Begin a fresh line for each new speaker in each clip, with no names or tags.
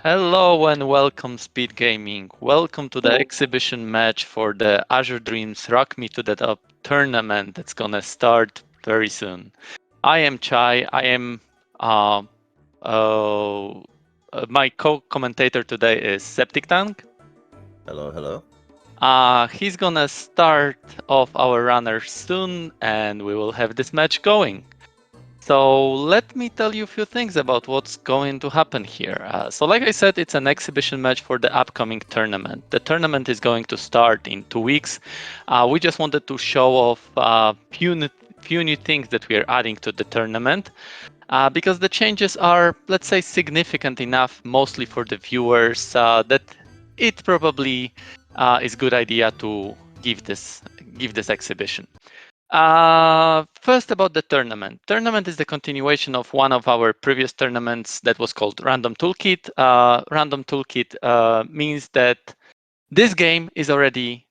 Hello and welcome, SpeedGaming. Welcome to the exhibition match for the Azure Dreams Rock Me to the Top tournament that's gonna start very soon. I am Chai. I am uh, uh, my co-commentator today is Septic Tank.
Hello, hello.
He's gonna start off our runners soon, and we will have this match going. So let me tell you a few things about what's going to happen here. So like I said, it's an exhibition match for the upcoming tournament. The tournament is going to start in 2 weeks. We just wanted to show off few new things that we are adding to the tournament because the changes are, let's say, significant enough, mostly for the viewers, that it probably is good idea to give this exhibition. First about the tournament. Tournament is the continuation of one of our previous tournaments that was called Random Toolkit. Random Toolkit means that this game is already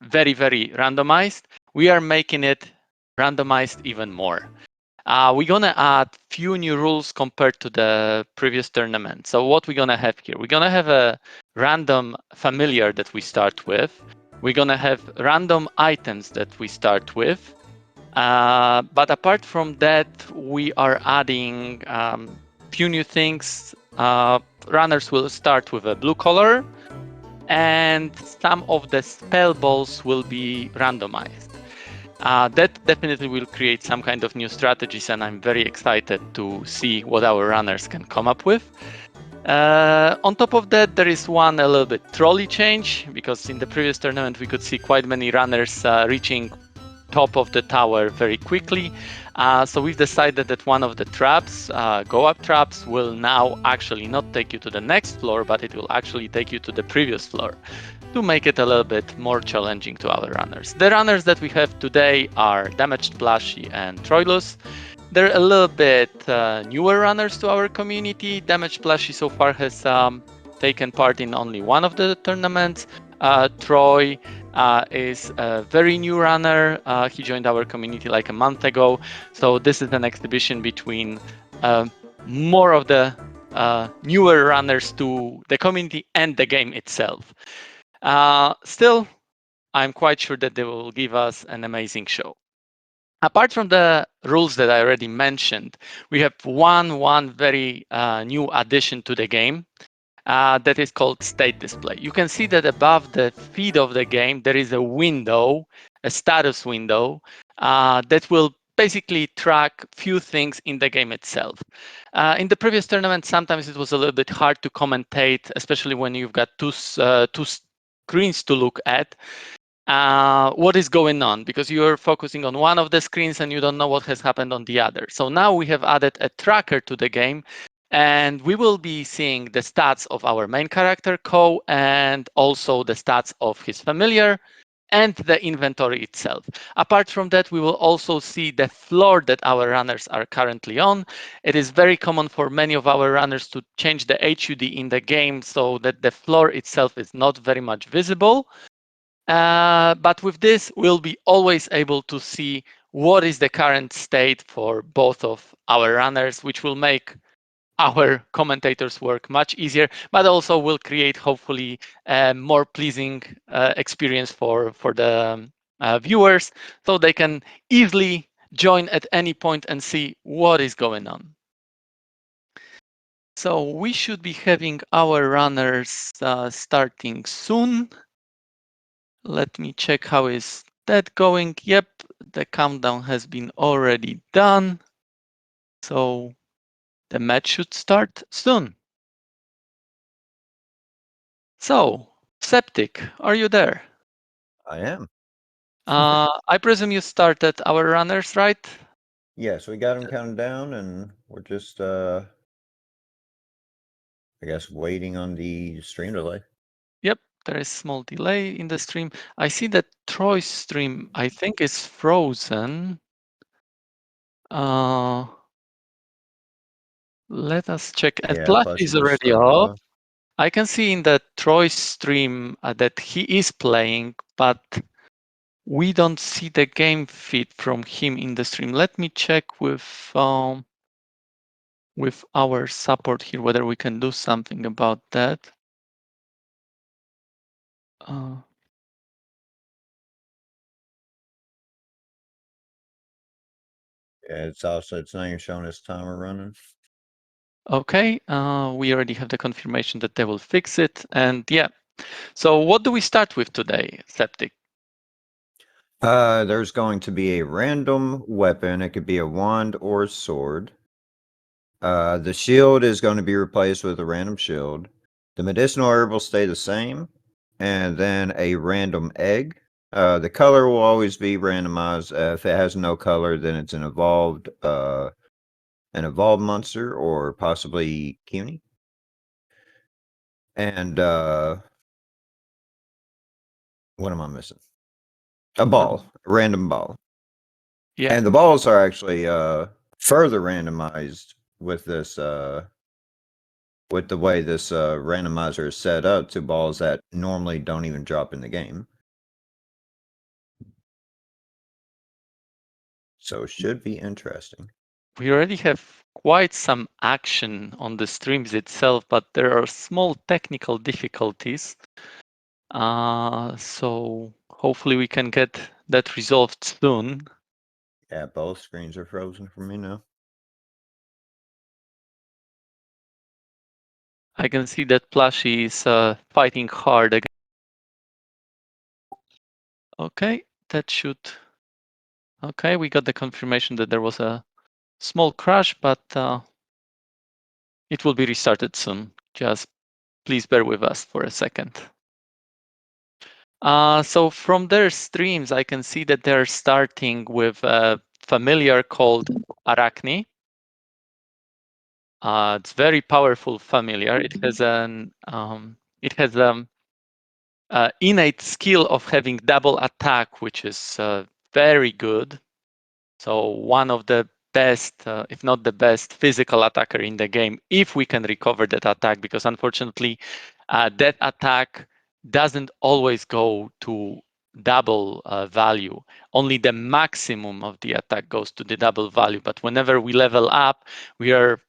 very, very randomized. We are making it randomized even more. We're gonna add few new rules compared to the previous tournament. So what we're gonna have here? We're gonna have a random familiar that we start with. We're gonna have random items that we start with. But apart from that, we are adding few new things. Runners will start with a blue color, and some of the spell balls will be randomized. That definitely will create some kind of new strategies, and I'm very excited to see what our runners can come up with. On top of that, there is one a little bit trolley change, because in the previous tournament we could see quite many runners reaching top of the tower very quickly. So we've decided that one of the traps, go up traps, will now actually not take you to the next floor, but it will actually take you to the previous floor to make it a little bit more challenging to our runners. The runners that we have today are DamagedPlushie and Troylus. They're a little bit newer runners to our community. DamagedPlushie so far has taken part in only one of the tournaments. Troy is a very new runner. He joined our community like a month ago. So this is an exhibition between more of the newer runners to the community and the game itself. Still, I'm quite sure that they will give us an amazing show. Apart from the rules that I already mentioned, we have one very new addition to the game that is called state display. You can see that above the feed of the game, there is a window, a status window that will basically track few things in the game itself. In the previous tournament, sometimes it was a little bit hard to commentate, especially when you've got two screens to look at. What is going on, because you're focusing on one of the screens and you don't know what has happened on the other. So now we have added a tracker to the game, and we will be seeing the stats of our main character, Ko, and also the stats of his familiar and the inventory itself. Apart from that, we will also see the floor that our runners are currently on. It is very common for many of our runners to change the HUD in the game so that the floor itself is not very much visible. But with this, we'll be always able to see what is the current state for both of our runners, which will make our commentators work much easier, but also will create hopefully a more pleasing experience for the viewers, so they can easily join at any point and see what is going on. So we should be having our runners starting soon. Let me check how is that going. Yep, the countdown has been already done. So the match should start soon. So, Septic, are you there?
I am.
I presume you started our runners, right?
Yeah, so we got them counted down, and we're just, I guess, waiting on the stream delay.
Yep, there is small delay in the stream. I see that Troy's stream, I think, is frozen. Uh, Let us check. And
Yeah,
Plush
Plushie
is
just
already
started
off.
off.
I can see in the Troy stream that he is playing, but we don't see the game feed from him in the stream. Let me check with with our support here, whether we can do something about that.
Yeah, it's now you're showing this timer running.
Okay, we already have the confirmation that they will fix it. And yeah, so what do we start with today, Septic?
There's going to be a random weapon. It could be a wand or a sword. The shield is going to be replaced with a random shield. The medicinal herb will stay the same. And then a random egg. The color will always be randomized. If it has no color, then it's an evolved monster or possibly CUNY. And what am I missing? A ball, a random ball.
Yeah,
And the balls are actually further randomized with this with the way this randomizer is set up to balls that normally don't even drop in the game. So it should be interesting.
we already have quite some action on the streams itself, but there are small technical difficulties. So hopefully we can get that resolved soon.
Yeah, both screens are frozen for me now.
I can see that Plushie is fighting hard again. Okay, that should... Okay, we got the confirmation that there was a small crash, but it will be restarted soon. Just please bear with us for a second. So from their streams, I can see that they're starting with a familiar called Arachne. It's very powerful familiar. It has an innate skill of having double attack, which is very good. So one of the best, if not the best, physical attacker in the game, if we can recover that attack, because unfortunately, that attack doesn't always go to double value. Only the maximum of the attack goes to the double value. But whenever we level up, we are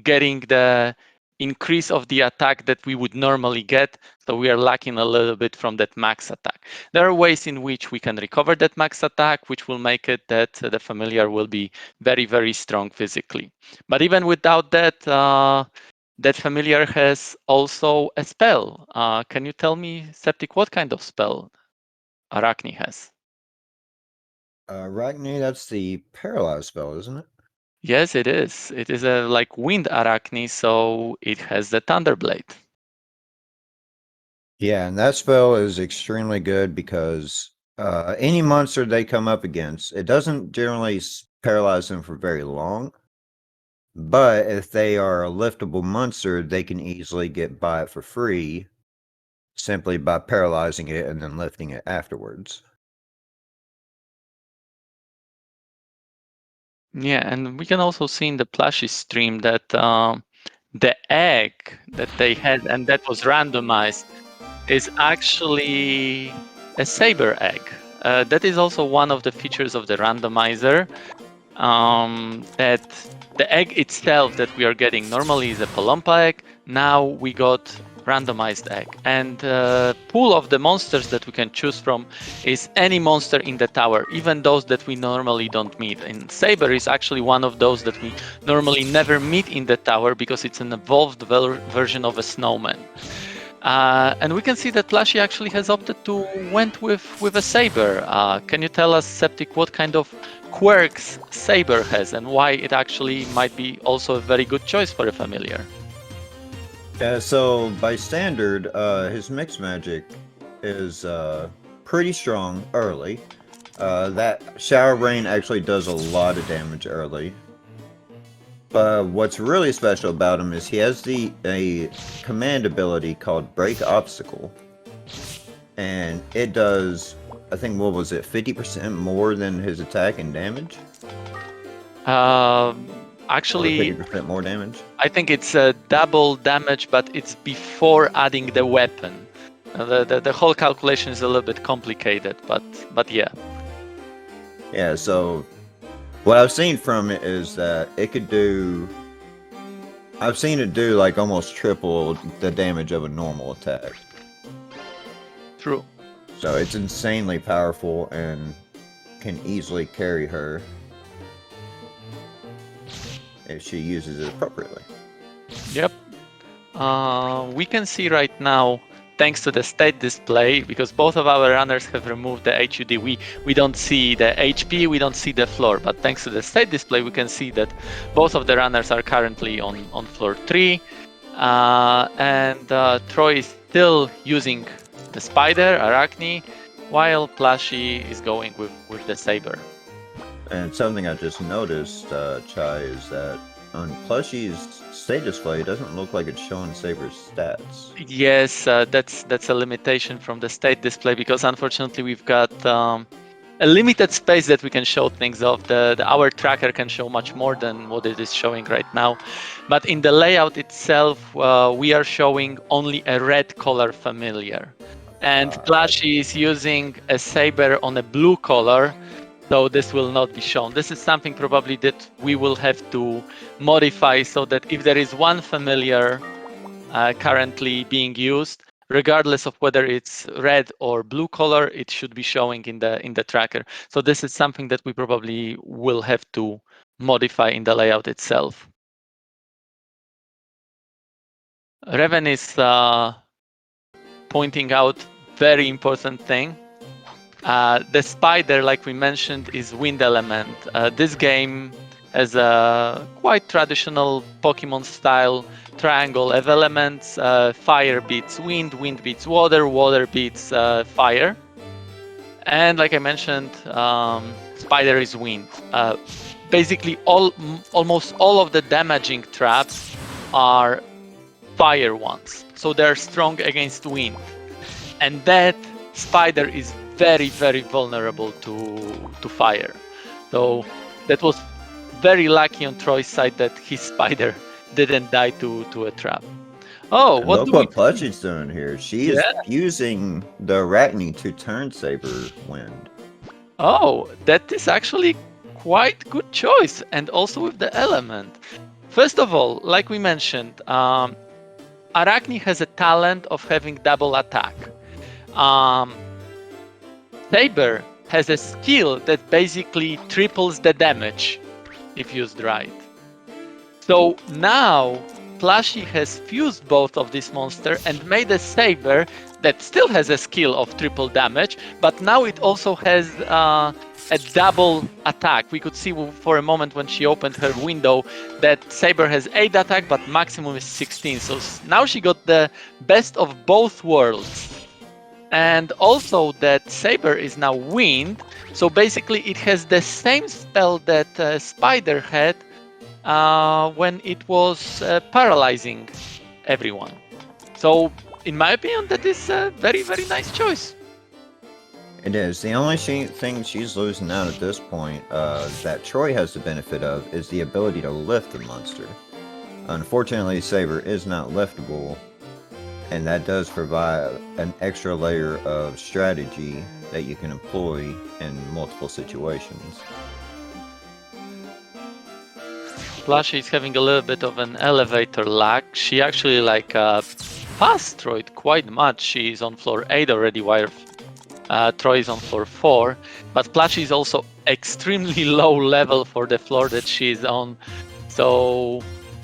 getting the increase of the attack that we would normally get. So we are lacking a little bit from that max attack. There are ways in which we can recover that max attack, which will make it that the familiar will be very, very strong physically. But even without that, that familiar has also a spell. Can you tell me, Septic, what kind of spell Arachne has?
Arachne, that's the paralyzed spell, isn't it?
Yes, it is. It is a like wind Arachne, so it has the Thunderblade.
Yeah, and that spell is extremely good because any monster they come up against, it doesn't generally paralyze them for very long. But if they are a liftable monster, they can easily get by it for free simply by paralyzing it and then lifting it afterwards.
Yeah, and we can also see in the Plushie stream that the egg that they had and that was randomized is actually a saber egg. That is also one of the features of the randomizer. That the egg itself that we are getting normally is a Palompa egg. Now we got randomized egg, and pool of the monsters that we can choose from is any monster in the tower, even those that we normally don't meet. And Saber is actually one of those that we normally never meet in the tower because it's an evolved version of a snowman. And we can see that Plushie actually has opted to went with a Saber. Can you tell us, Septic, what kind of quirks Saber has and why it actually might be also a very good choice for a familiar?
So by standard, his mixed magic is pretty strong early. That shower rain actually does a lot of damage early. But what's really special about him is he has a command ability called Break Obstacle. And it does, I think, what was it, 50% more than his attack and damage?
Actually,
50% more damage?
I think it's a double damage, but it's before adding the weapon. The whole calculation is a little bit complicated, but yeah.
Yeah, so what I've seen from it is that it could do I've seen it do like almost triple the damage of a normal attack.
True.
So it's insanely powerful and can easily carry her if she uses it appropriately.
Yep. We can see right now, thanks to the state display, because both of our runners have removed the HUD, we don't see the HP, we don't see the floor, but thanks to the state display, we can see that both of the runners are currently on floor 3, and Troy is still using the spider, Arachne, while Plushie is going with the saber.
And something I just noticed, Chai, is that on Plushie's state display, it doesn't look like it's showing Saber's stats.
Yes, that's a limitation from the state display, because unfortunately we've got a limited space that we can show things of. Our tracker can show much more than what it is showing right now. But in the layout itself, we are showing only a red color familiar. And Plushie is using a saber on a blue color, so this will not be shown. This is something probably that we will have to modify so that if there is one familiar currently being used, regardless of whether it's red or blue color, it should be showing in the tracker. So this is something that we probably will have to modify in the layout itself. Reven is pointing out very important thing. The spider, like we mentioned, is wind element. This game has a quite traditional Pokemon style triangle of elements. Fire beats wind, wind beats water, water beats fire. And like I mentioned, spider is wind. Basically, almost all of the damaging traps are fire ones, so they're strong against wind. And that spider is very, very vulnerable to fire. So that was very lucky on Troy's side that his spider didn't die to a trap. Oh,
And
what
look
do we
what Plushie's doing here. She is using the Arachne to turn Saber wind.
Oh, that is actually quite good choice, and also with the element. First of all, like we mentioned, Arachne has a talent of having double attack. Saber has a skill that basically triples the damage if used right. So now Plushie has fused both of these monsters and made a saber that still has a skill of triple damage, but now it also has a double attack. We could see for a moment when she opened her window that saber has 8 attack, but maximum is 16. So now she got the best of both worlds. And also that saber is now wind, so basically it has the same spell that spider had when it was paralyzing everyone. So in my opinion, that is a very, very nice choice.
It is. The only thing she's losing out at this point that Troy has the benefit of is the ability to lift the monster. Unfortunately, Saber is not liftable, and that does provide an extra layer of strategy that you can employ in multiple situations.
Plushie is having a little bit of an elevator lag. She actually passed Troy quite much. She's on floor 8 already, while Troy is on floor 4. But Plushie is also extremely low level for the floor that she's on. So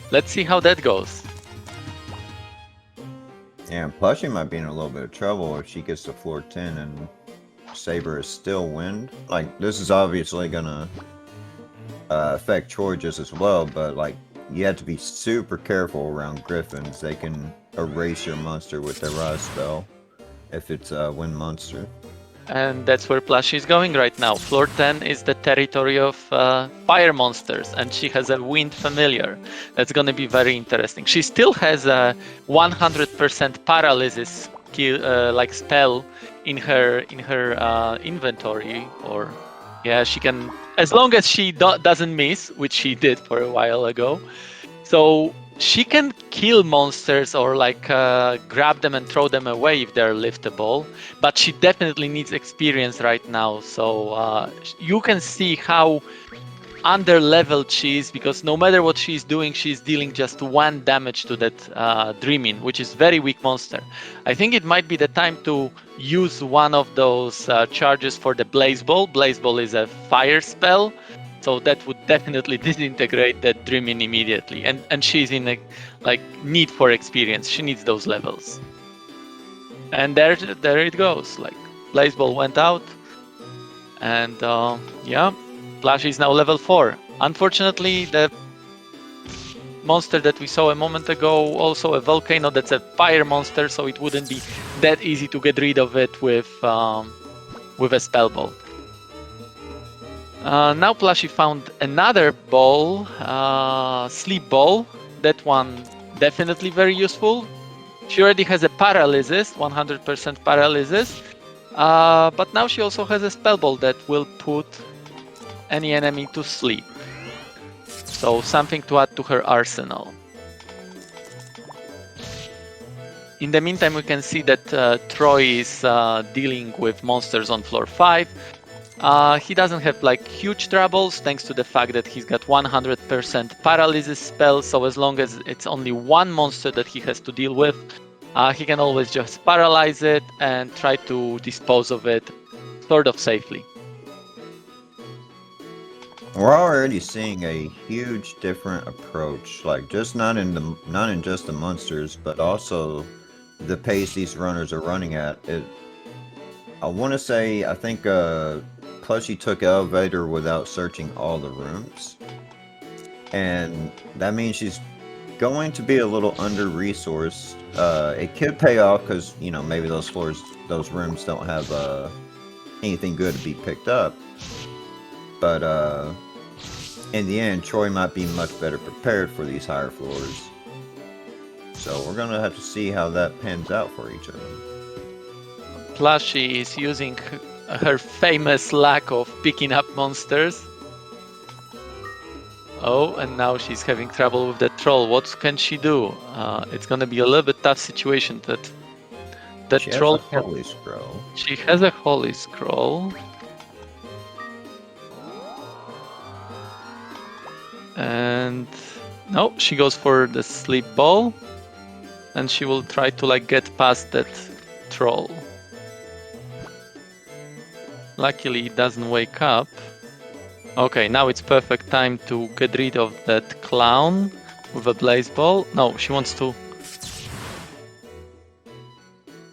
let's see how that goes.
Yeah, Plushie might be in a little bit of trouble if she gets to floor 10 and Saber is still wind. Like, this is obviously gonna affect Troy just as well, but like, you have to be super careful around Griffins. They can erase your monster with their Rise spell if it's a wind monster.
And that's where Plushie is going right now. Floor 10 is the territory of fire monsters, and she has a wind familiar. That's going to be very interesting. She still has a 100% paralysis spell in her inventory, or yeah, she can, as long as she doesn't miss, which she did for a while ago. So she can kill monsters or grab them and throw them away if they're liftable, but she definitely needs experience right now. So you can see how under-leveled she is, because no matter what she's doing, she's dealing just 1 damage to that Dreaming, which is very weak monster. I think it might be the time to use one of those charges for the Blaze Ball. Blaze Ball is a fire spell, so that would definitely disintegrate that Dreaming immediately. And she's in a need for experience. She needs those levels. And there it goes. Like, Blaze Ball went out, and yeah. Plushie is now level 4. Unfortunately, the monster that we saw a moment ago, also a volcano, that's a fire monster, so it wouldn't be that easy to get rid of it with a spell ball. Now Plushie found another ball, sleep ball. That one definitely very useful. She already has a paralysis, 100% paralysis, but now she also has a spell ball that will put any enemy to sleep. So something to add to her arsenal. In the meantime, we can see that Troy is dealing with monsters on floor 5. He doesn't have like huge troubles thanks to the fact that he's got 100% paralysis spell, so as long as it's only one monster that he has to deal with, he can always just paralyze it and try to dispose of it sort of safely.
We're already seeing a huge different approach, like just not in just the monsters, but also the pace these runners are running at. I want to say, I think Plushie took Elevator without searching all the rooms, and that means she's going to be a little under-resourced. It could pay off because, you know, maybe those rooms don't have anything good to be picked up. But in the end, Troy might be much better prepared for these higher floors. So we're gonna have to see how that pans out for each of them.
Plushie is using her famous lack of picking up monsters. Oh, and now she's having trouble with the troll. What can she do? It's gonna be a little bit tough situation. That
she
troll.
Has a holy scroll.
She has a holy scroll. And no, she goes for the sleep ball, and she will try to like get past that troll. Luckily, it doesn't wake up. Okay, now it's perfect time to get rid of that clown with a blaze ball. No, she wants to.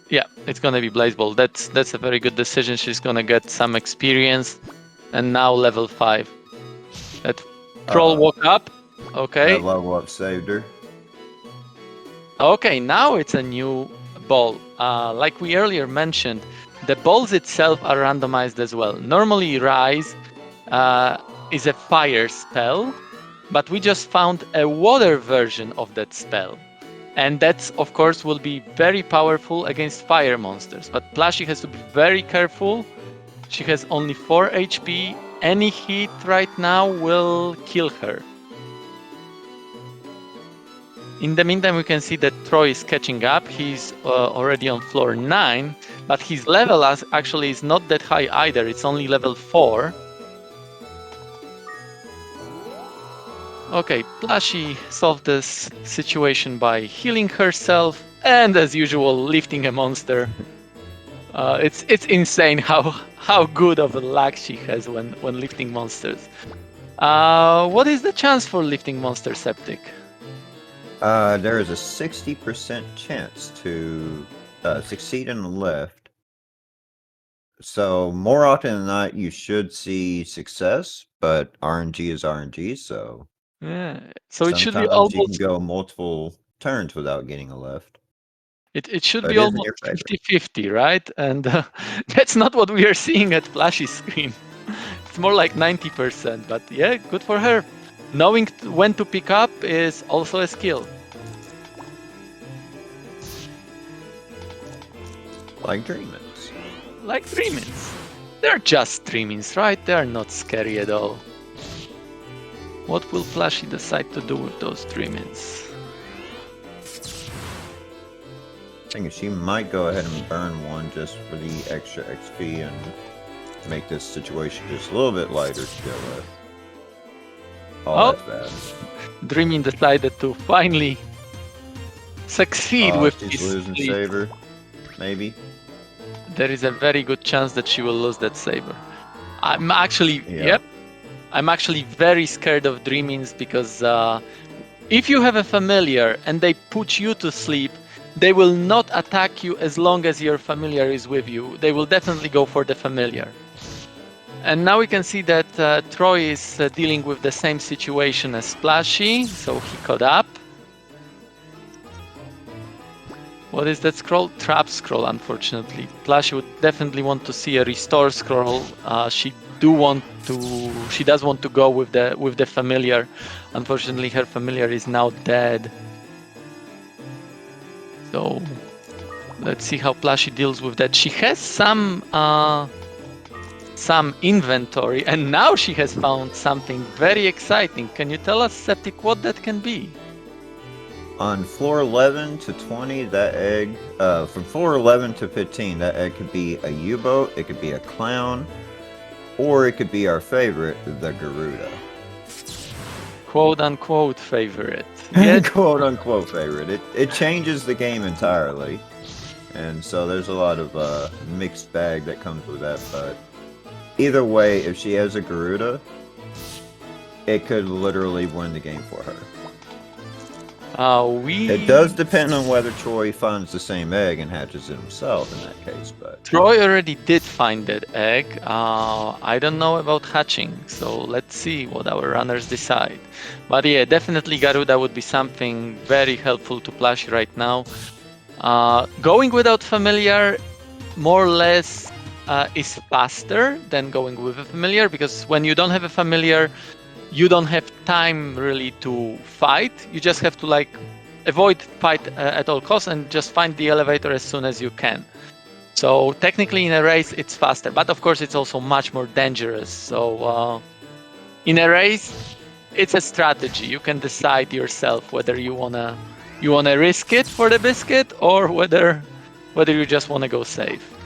Yeah, it's gonna be blaze ball. That's a very good decision. She's gonna get some experience, and now level 5. That troll woke up. Okay.
That level up saved her.
Okay, now it's a new ball. Like we earlier mentioned, the balls itself are randomized as well. Normally, Rise is a fire spell, but we just found a water version of that spell. And that, of course, will be very powerful against fire monsters. But Plushie has to be very careful. She has only 4 HP. Any hit right now will kill her. In the meantime, we can see that Troy is catching up. He's already on floor 9, but his level actually is not that high either. It's only level 4. Okay, Plushie solved this situation by healing herself and, as usual, lifting a monster. It's insane how good of a luck she has when lifting monsters. What is the chance for lifting monster, Septic?
There is a 60% chance to succeed in the lift. So more often than not, you should see success, but RNG is RNG, so
Yeah. So it should be
sometimes
almost.
you can go multiple turns without getting a lift.
It should
But
be
it is in
almost
your favor.
50-50, right? And that's not what we are seeing at Plushie's screen. It's more like 90%, but yeah, good for her. Knowing when to pick up is also a skill.
Like Dreamins.
Like Dreamins. They're just Dreamins, right? They're not scary at all. What will Plushie decide to do with those Dreamins?
I think she might go ahead and burn one just for the extra XP and make this situation just a little bit lighter to deal with. Oh,
Oh,
that's bad.
Dreaming decided to finally succeed
Oh,
with
she's
his
losing
sleep.
saber. Maybe.
There is a very good chance that she will lose that saber. I'm actually,
Yeah.
yep, I'm actually very scared of Dreamings because if you have a familiar and they put you to sleep, they will not attack you as long as your familiar is with you. They will definitely go for the familiar. And now we can see that Troy is dealing with the same situation as Splashy, so he caught up. What is that scroll? Trap scroll, unfortunately. Splashy would definitely want to see a restore scroll. She does want to go with the familiar. Unfortunately, her familiar is now dead. So let's see how Plashy deals with that. She has some inventory, and now she has found something very exciting. Can you tell us, Septic, what that can be?
On floor 11 to 20, that egg, from floor 11 to 15, that egg could be a U-boat, it could be a clown, or it could be our favorite, the Garuda.
Quote unquote favorite. Yes.
Quote unquote favorite. It changes the game entirely. And so there's a lot of mixed bag that comes with that, but either way, if she has a Garuda, it could literally win the game for her. It does depend on whether Troy finds the same egg and hatches it himself in that case, but
Troy already did find that egg. I don't know about hatching, so let's see what our runners decide. But yeah, definitely Garuda would be something very helpful to Plashy right now. Going without familiar, more or less, is faster than going with a familiar, because when you don't have a familiar, you don't have time really to fight. You just have to avoid fight at all costs and just find the elevator as soon as you can. So technically in a race it's faster, but of course it's also much more dangerous. So in a race it's a strategy. You can decide yourself whether you wanna risk it for the biscuit or whether you just wanna go safe.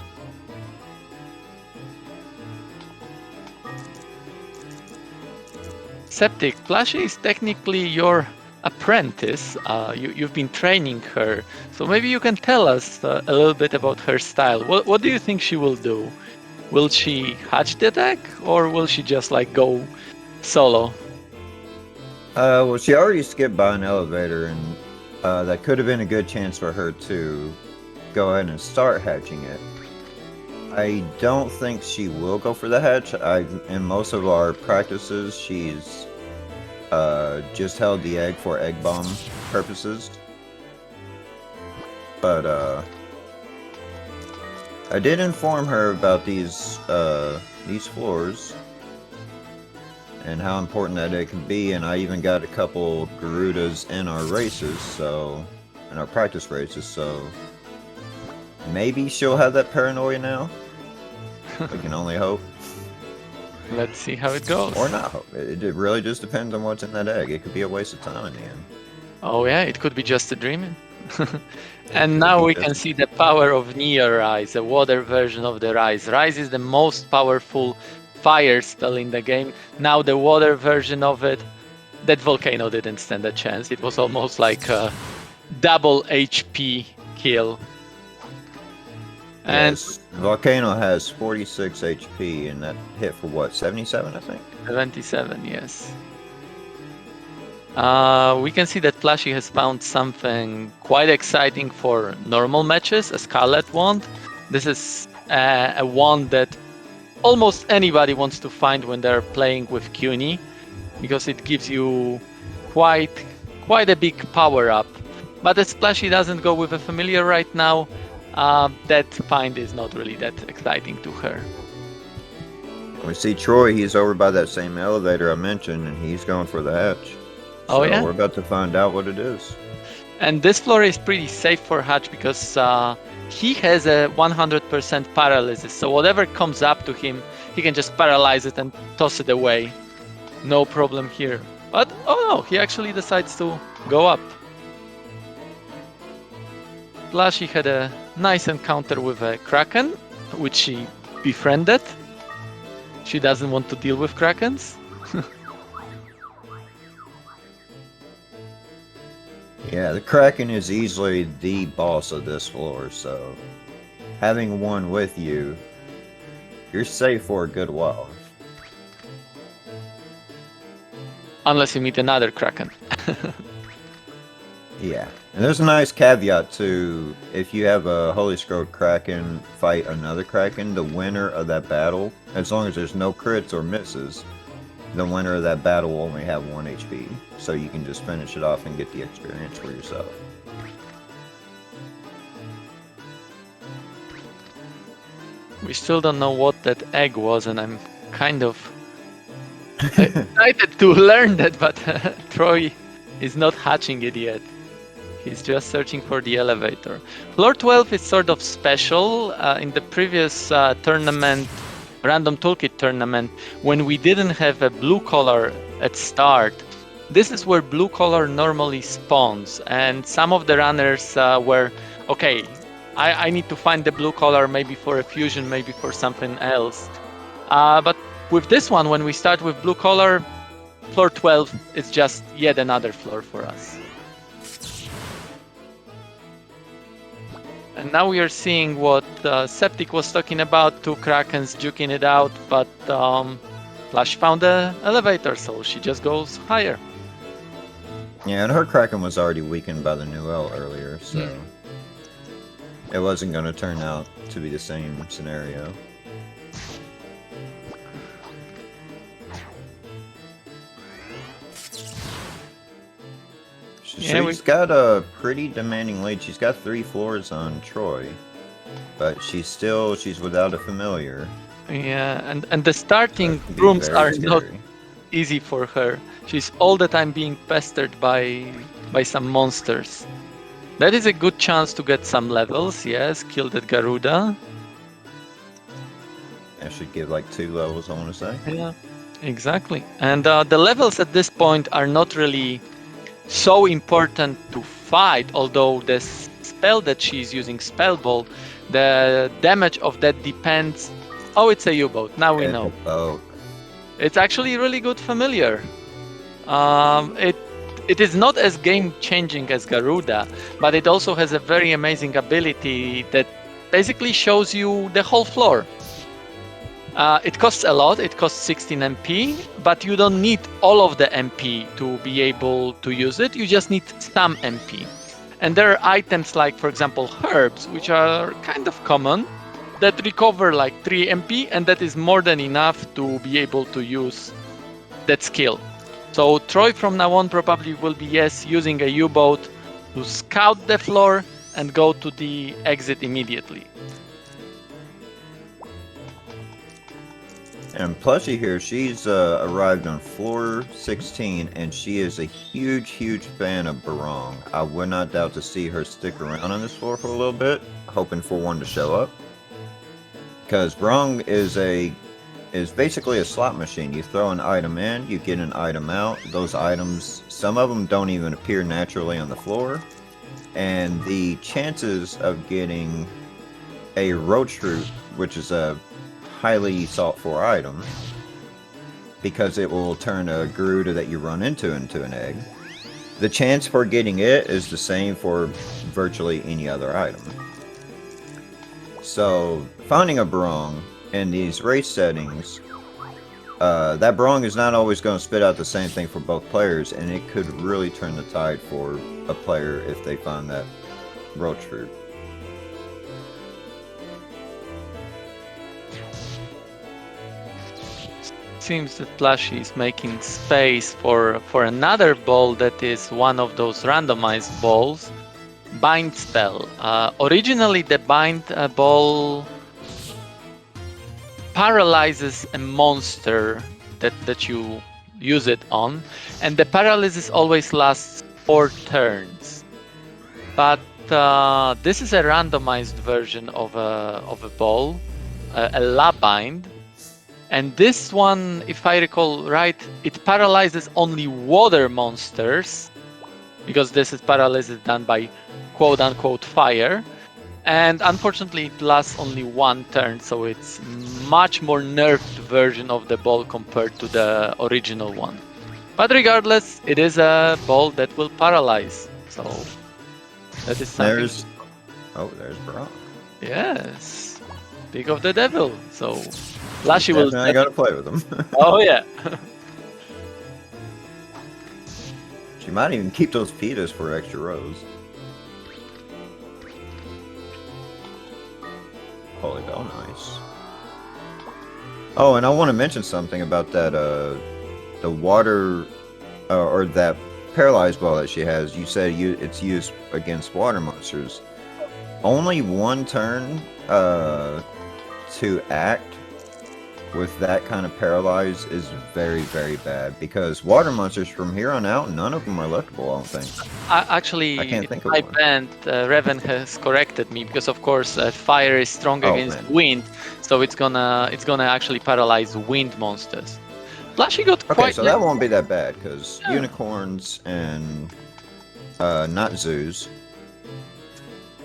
Septic, Plashy is technically your apprentice. You've been training her, so maybe you can tell us a little bit about her style. What do you think she will do? Will she hatch the deck, or will she just go solo?
well, she already skipped by an elevator, and that could have been a good chance for her to go ahead and start hatching it. I don't think she will go for the hatch. In most of our practices, she's just held the egg for egg bomb purposes. But I did inform her about these floors and how important that egg can be, and I even got a couple Garudas in our races, in our practice races, so maybe she'll have that paranoia now. We can only hope.
Let's see how it goes.
Or not hope. It really just depends on what's in that egg. It could be a waste of time in the end.
Oh yeah, it could be just a dreaming. And now we can see the power of Neo Rise, a water version of the Rise. Rise is the most powerful fire spell in the game. Now the water version of it, that volcano didn't stand a chance. It was almost like a double HP kill. And
yes, Volcano has 46 HP, and that hit for what, 77, I think?
77, yes. We can see that Plashy has found something quite exciting for normal matches, a Scarlet Wand. This is a wand that almost anybody wants to find when they're playing with CUNY, because it gives you quite a big power up. But as Plashy doesn't go with a familiar right now, that find is not really that exciting to her.
We see Troy, he's over by that same elevator I mentioned, and he's going for the hatch.
Oh, yeah?
We're about to find out what it is.
And this floor is pretty safe for Hatch because he has a 100% paralysis. So whatever comes up to him, he can just paralyze it and toss it away. No problem here. But, oh no, he actually decides to go up. Plashy had a nice encounter with a Kraken, which she befriended. She doesn't want to deal with Krakens.
Yeah, the Kraken is easily the boss of this floor, so having one with you, you're safe for a good while.
Unless you meet another Kraken.
Yeah, and there's a nice caveat to if you have a Holy Scroll Kraken fight another Kraken, the winner of that battle, as long as there's no crits or misses, the winner of that battle will only have 1 HP, so you can just finish it off and get the experience for yourself.
We still don't know what that egg was, and I'm kind of excited to learn that, but Troy is not hatching it yet. He's just searching for the elevator. Floor 12 is sort of special. In the previous tournament, random toolkit tournament, when we didn't have a blue color at start, this is where blue color normally spawns. And some of the runners were, okay, I need to find the blue color maybe for a fusion, maybe for something else. But with this one, when we start with blue color, floor 12 is just yet another floor for us. And now we are seeing what Septic was talking about, 2 Krakens duking it out, but Plush found the elevator, so she just goes higher.
Yeah, and her Kraken was already weakened by the new L earlier, so it wasn't going to turn out to be the same scenario. She's got a pretty demanding lead. She's got 3 floors on Troy, but she's without a familiar.
Yeah, and the starting rooms are not easy for her. She's all the time being pestered by some monsters. That is a good chance to get some levels. Yes, kill that Garuda.
That should give like 2 levels, I want to say.
Yeah, exactly. And the levels at this point are not really so important to fight, although the spell that she's using, Spell Ball, the damage of that depends. Oh, it's a U-boat. Now we know. It's actually really good familiar. It is not as game-changing as Garuda, but it also has a very amazing ability that basically shows you the whole floor. It costs a lot, it costs 16 MP, but you don't need all of the MP to be able to use it, you just need some MP. And there are items like, for example, herbs, which are kind of common, that recover like 3 MP, and that is more than enough to be able to use that skill. So Troy from now on probably will be, yes, using a U-boat to scout the floor and go to the exit immediately.
And Plushie here, she's arrived on floor 16, and she is a huge fan of Barong. I would not doubt to see her stick around on this floor for a little bit, hoping for one to show up. Because Barong is basically a slot machine. You throw an item in, you get an item out. Those items, some of them don't even appear naturally on the floor. And the chances of getting a roach root, which is a highly sought for item, because it will turn a Garuda that you run into an egg. The chance for getting it is the same for virtually any other item. So finding a Barong in these race settings, that Barong is not always going to spit out the same thing for both players, and it could really turn the tide for a player if they find that roach fruit.
Seems that Plushie is making space for another ball that is one of those randomized balls, Bind Spell. Originally the Bind ball paralyzes a monster that you use it on, and the paralysis always lasts 4 turns. But this is a randomized version of a ball, a La Bind. And this one, if I recall right, it paralyzes only water monsters, because this is paralysis done by quote-unquote fire. And unfortunately, it lasts only 1 turn, so it's much more nerfed version of the ball compared to the original one. But regardless, it is a ball that will paralyze. So that is something.
There's Brock.
Yes, Pick of the Devil. So Plushie will.
Definitely gotta play with him.
Oh yeah.
She might even keep those pitas for extra rows. Holy bell, nice. Oh, and I want to mention something about that, the water, or that paralyzed ball that she has. You said it's used against water monsters. Only one turn, to act with that kind of paralyze is very, very bad, because water monsters from here on out, none of them are electable, I don't think.
Actually,
I can't think of
my
one.
band, Revan has corrected me, because of course fire is strong against wind, so it's gonna actually paralyze wind monsters. Plushie got
Okay,
quite.
so that won't be that bad, because unicorns and not zoos.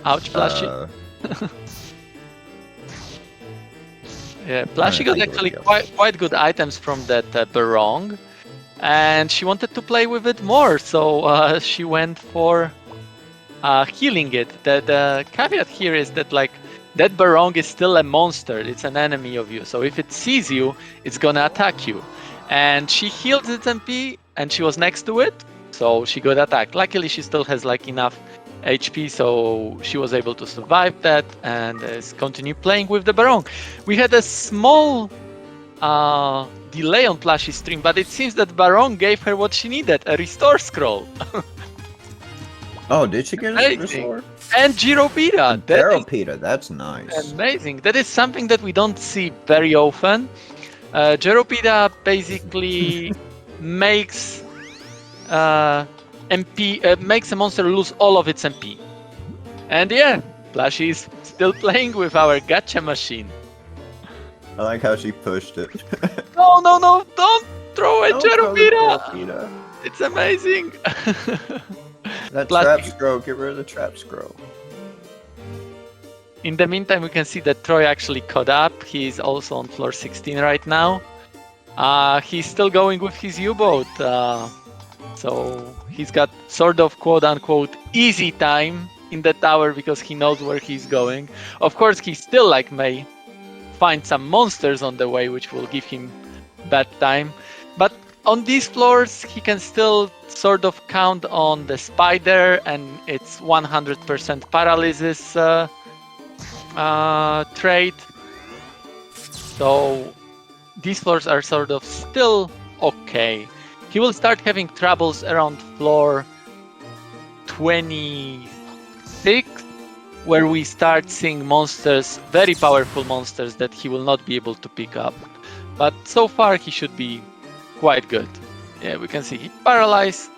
Ouch, Plushie. Yeah, Plushie got actually quite good items from that barong, and she wanted to play with it more, so she went for healing it. The caveat here is that that barong is still a monster. It's an enemy of you, so if it sees you, it's gonna attack you. And she healed its MP, and she was next to it, so she got attacked. Luckily, she still has enough HP, so she was able to survive that and continue playing with the barong. We had a small delay on Plushie's stream, but it seems that barong gave her what she needed, a restore scroll.
Oh, did she get a restore?
And Gyropita.
Gyropita, that's nice.
Amazing. That is something that we don't see very often. Gyropita basically makes makes a monster lose all of its MP. And yeah, Plushie is still playing with our gacha machine.
I like how she pushed it.
No, don't throw it, Gyropita! It's amazing!
That trap scroll, get rid of the trap scroll.
In the meantime, we can see that Troy actually caught up. He's also on floor 16 right now. He's still going with his U-boat. So he's got sort of quote-unquote easy time in the tower because he knows where he's going. Of course, he still may find some monsters on the way, which will give him bad time. But on these floors, he can still sort of count on the spider and its 100% paralysis trait. So these floors are sort of still okay. He will start having troubles around floor 26, where we start seeing monsters, very powerful monsters that he will not be able to pick up. But so far he should be quite good. Yeah, we can see he paralyze,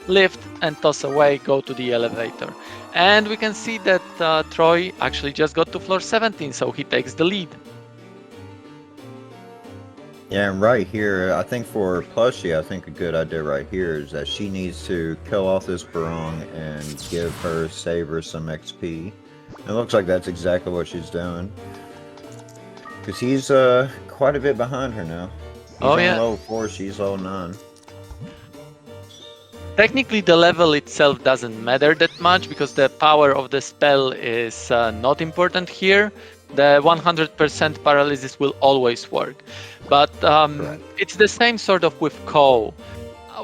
lift and toss away, go to the elevator. And we can see that Troy actually just got to floor 17, so he takes the lead.
Yeah, and right here, I think for Plushie, I think a good idea right here is that she needs to kill off this barong and give her Saber some XP. It looks like that's exactly what she's doing. Because he's quite a bit behind her now. He's on level 4, she's level 9.
Technically, the level itself doesn't matter that much because the power of the spell is not important here. The 100% paralysis will always work. But it's the same sort of with Ko.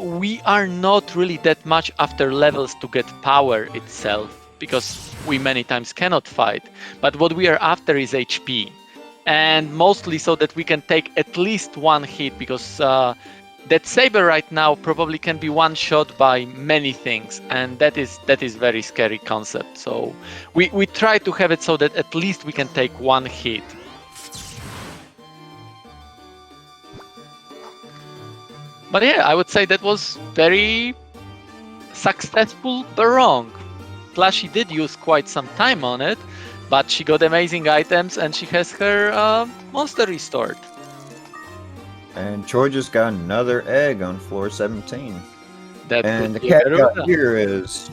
We are not really that much after levels to get power itself because we many times cannot fight. But what we are after is HP. And mostly so that we can take at least one hit because that Saber right now probably can be one shot by many things, and that is very scary concept. So we try to have it so that at least we can take one hit. But yeah, I would say that was very successful barong. Plushie did use quite some time on it, but she got amazing items and she has her monster restored.
And Troy just got another egg on floor 17. And the caveat here is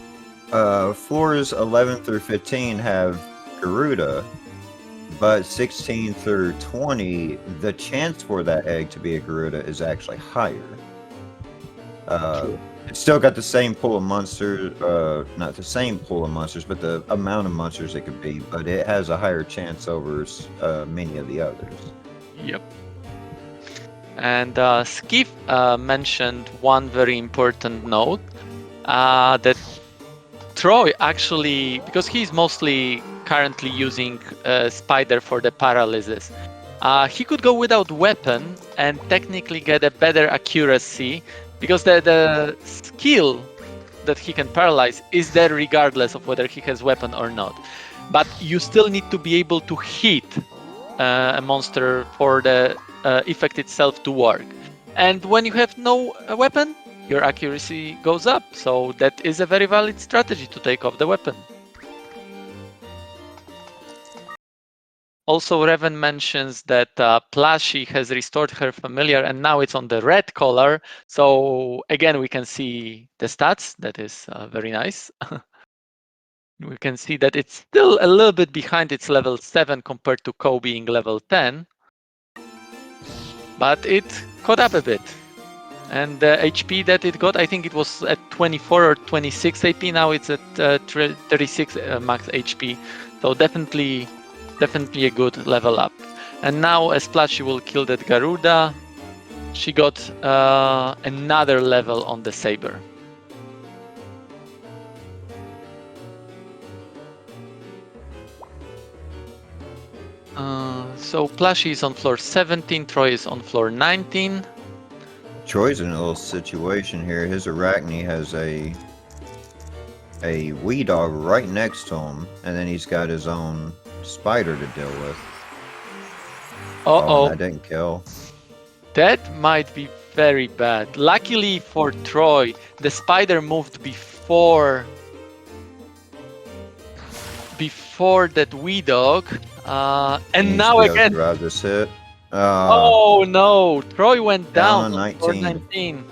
floors 11 through 15 have Garuda, but 16 through 20, the chance for that egg to be a Garuda is actually higher. It's still got the same pool of monsters, not the same pool of monsters, but the amount of monsters it could be, but it has a higher chance over many of the others.
Yep. And Skiff mentioned one very important note, that Troy actually, because he's mostly currently using Spider for the paralysis, he could go without weapon and technically get a better accuracy, because the skill that he can paralyze is there regardless of whether he has weapon or not. But you still need to be able to hit a monster for the effect itself to work. And when you have no weapon, your accuracy goes up. So that is a very valid strategy to take off the weapon. Also, Revan mentions that Plushie has restored her familiar and now it's on the red color. So again, we can see the stats. That is very nice. We can see that it's still a little bit behind its level 7 compared to Ko being level 10. But it caught up a bit. And the HP that it got, I think it was at 24 or 26 AP. Now it's at 36 max HP. So definitely a good level up. And now as Plushie will kill that Garuda, she got another level on the Saber. So Plushie is on floor 17, Troy is on floor 19.
Troy's in a little situation here. His Arachne has a wee dog right next to him, and then he's got his own spider to deal with.
Uh-oh.
That didn't kill.
That might be very bad. Luckily for Troy, the spider moved before that wee dog. And now again.
Grab this hit.
Oh no! Troy went down
on
on floor 19.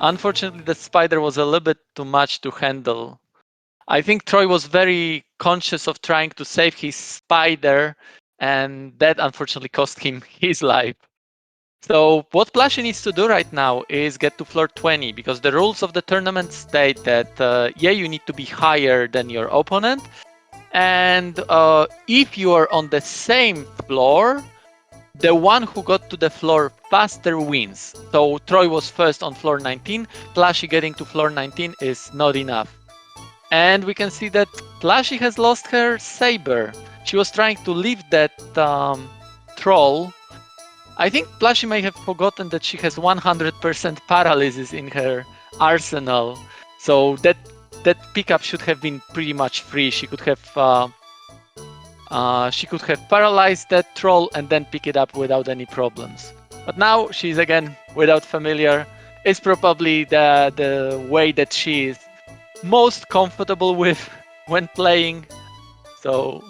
Unfortunately, the spider was a little bit too much to handle. I think Troy was very conscious of trying to save his spider, and that unfortunately cost him his life. So what Plushie needs to do right now is get to floor 20, because the rules of the tournament state that you need to be higher than your opponent, and if you are on the same floor, the one who got to the floor faster wins. So Troy was first on floor 19. Plushie getting to floor 19 is not enough. And we can see that Plushie has lost her saber. She was trying to leave that troll. I think Plushie may have forgotten that she has 100% paralysis in her arsenal. So that pickup should have been pretty much free. She could have paralyzed that troll and then pick it up without any problems. But now she's again without familiar. It's probably the way that she is most comfortable with when playing. So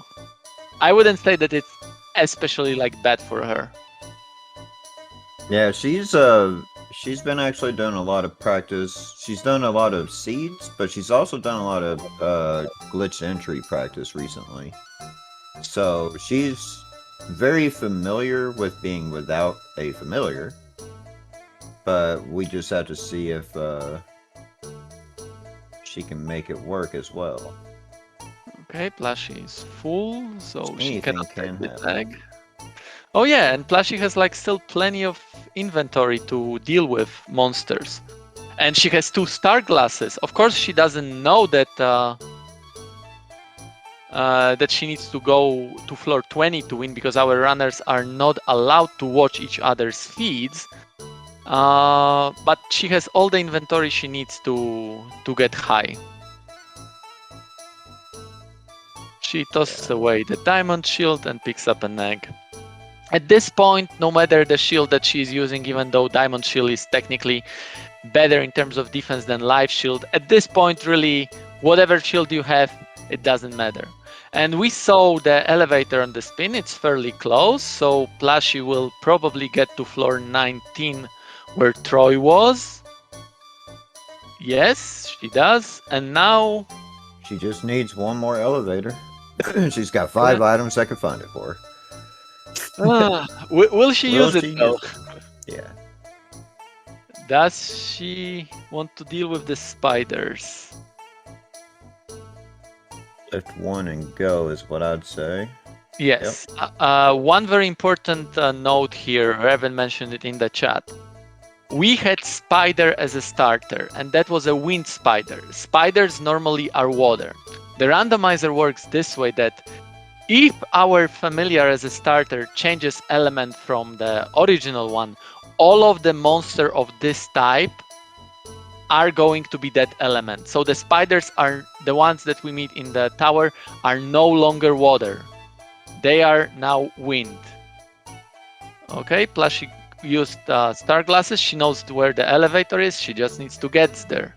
I wouldn't say that it's especially bad for her.
Yeah, she's been actually doing a lot of practice. She's done a lot of seeds, but she's also done a lot of glitch entry practice recently. So she's very familiar with being without a familiar, but we just have to see if she can make it work as well.
Okay, Plushie is full, so she cannot take the
happen.
tag. Oh yeah, and Plushie has still plenty of inventory to deal with monsters. And she has 2 star glasses. Of course, she doesn't know that that she needs to go to floor 20 to win, because our runners are not allowed to watch each other's feeds. But she has all the inventory she needs to get high. She tosses away the diamond shield and picks up an egg. At this point, no matter the shield that she's using, even though diamond shield is technically better in terms of defense than life shield, at this point, really, whatever shield you have, it doesn't matter. And we saw the elevator on the spin. It's fairly close, so Plushie will probably get to floor 19 where Troy was. Yes, she does. And now
she just needs one more elevator. She's got 5 items that can find it for her.
Will she use it though?
Yeah.
Does she want to deal with the spiders?
Lift one and go is what I'd say.
Yes. One very important note here, Revan mentioned it in the chat. We had spider as a starter, and that was a wind spider. Spiders normally are water. The randomizer works this way that if our familiar as a starter changes element from the original one, all of the monster of this type are going to be that element. So the spiders are the ones that we meet in the tower are no longer water. They are now wind. Okay, Plushie used star glasses. She knows where the elevator is. She just needs to get there.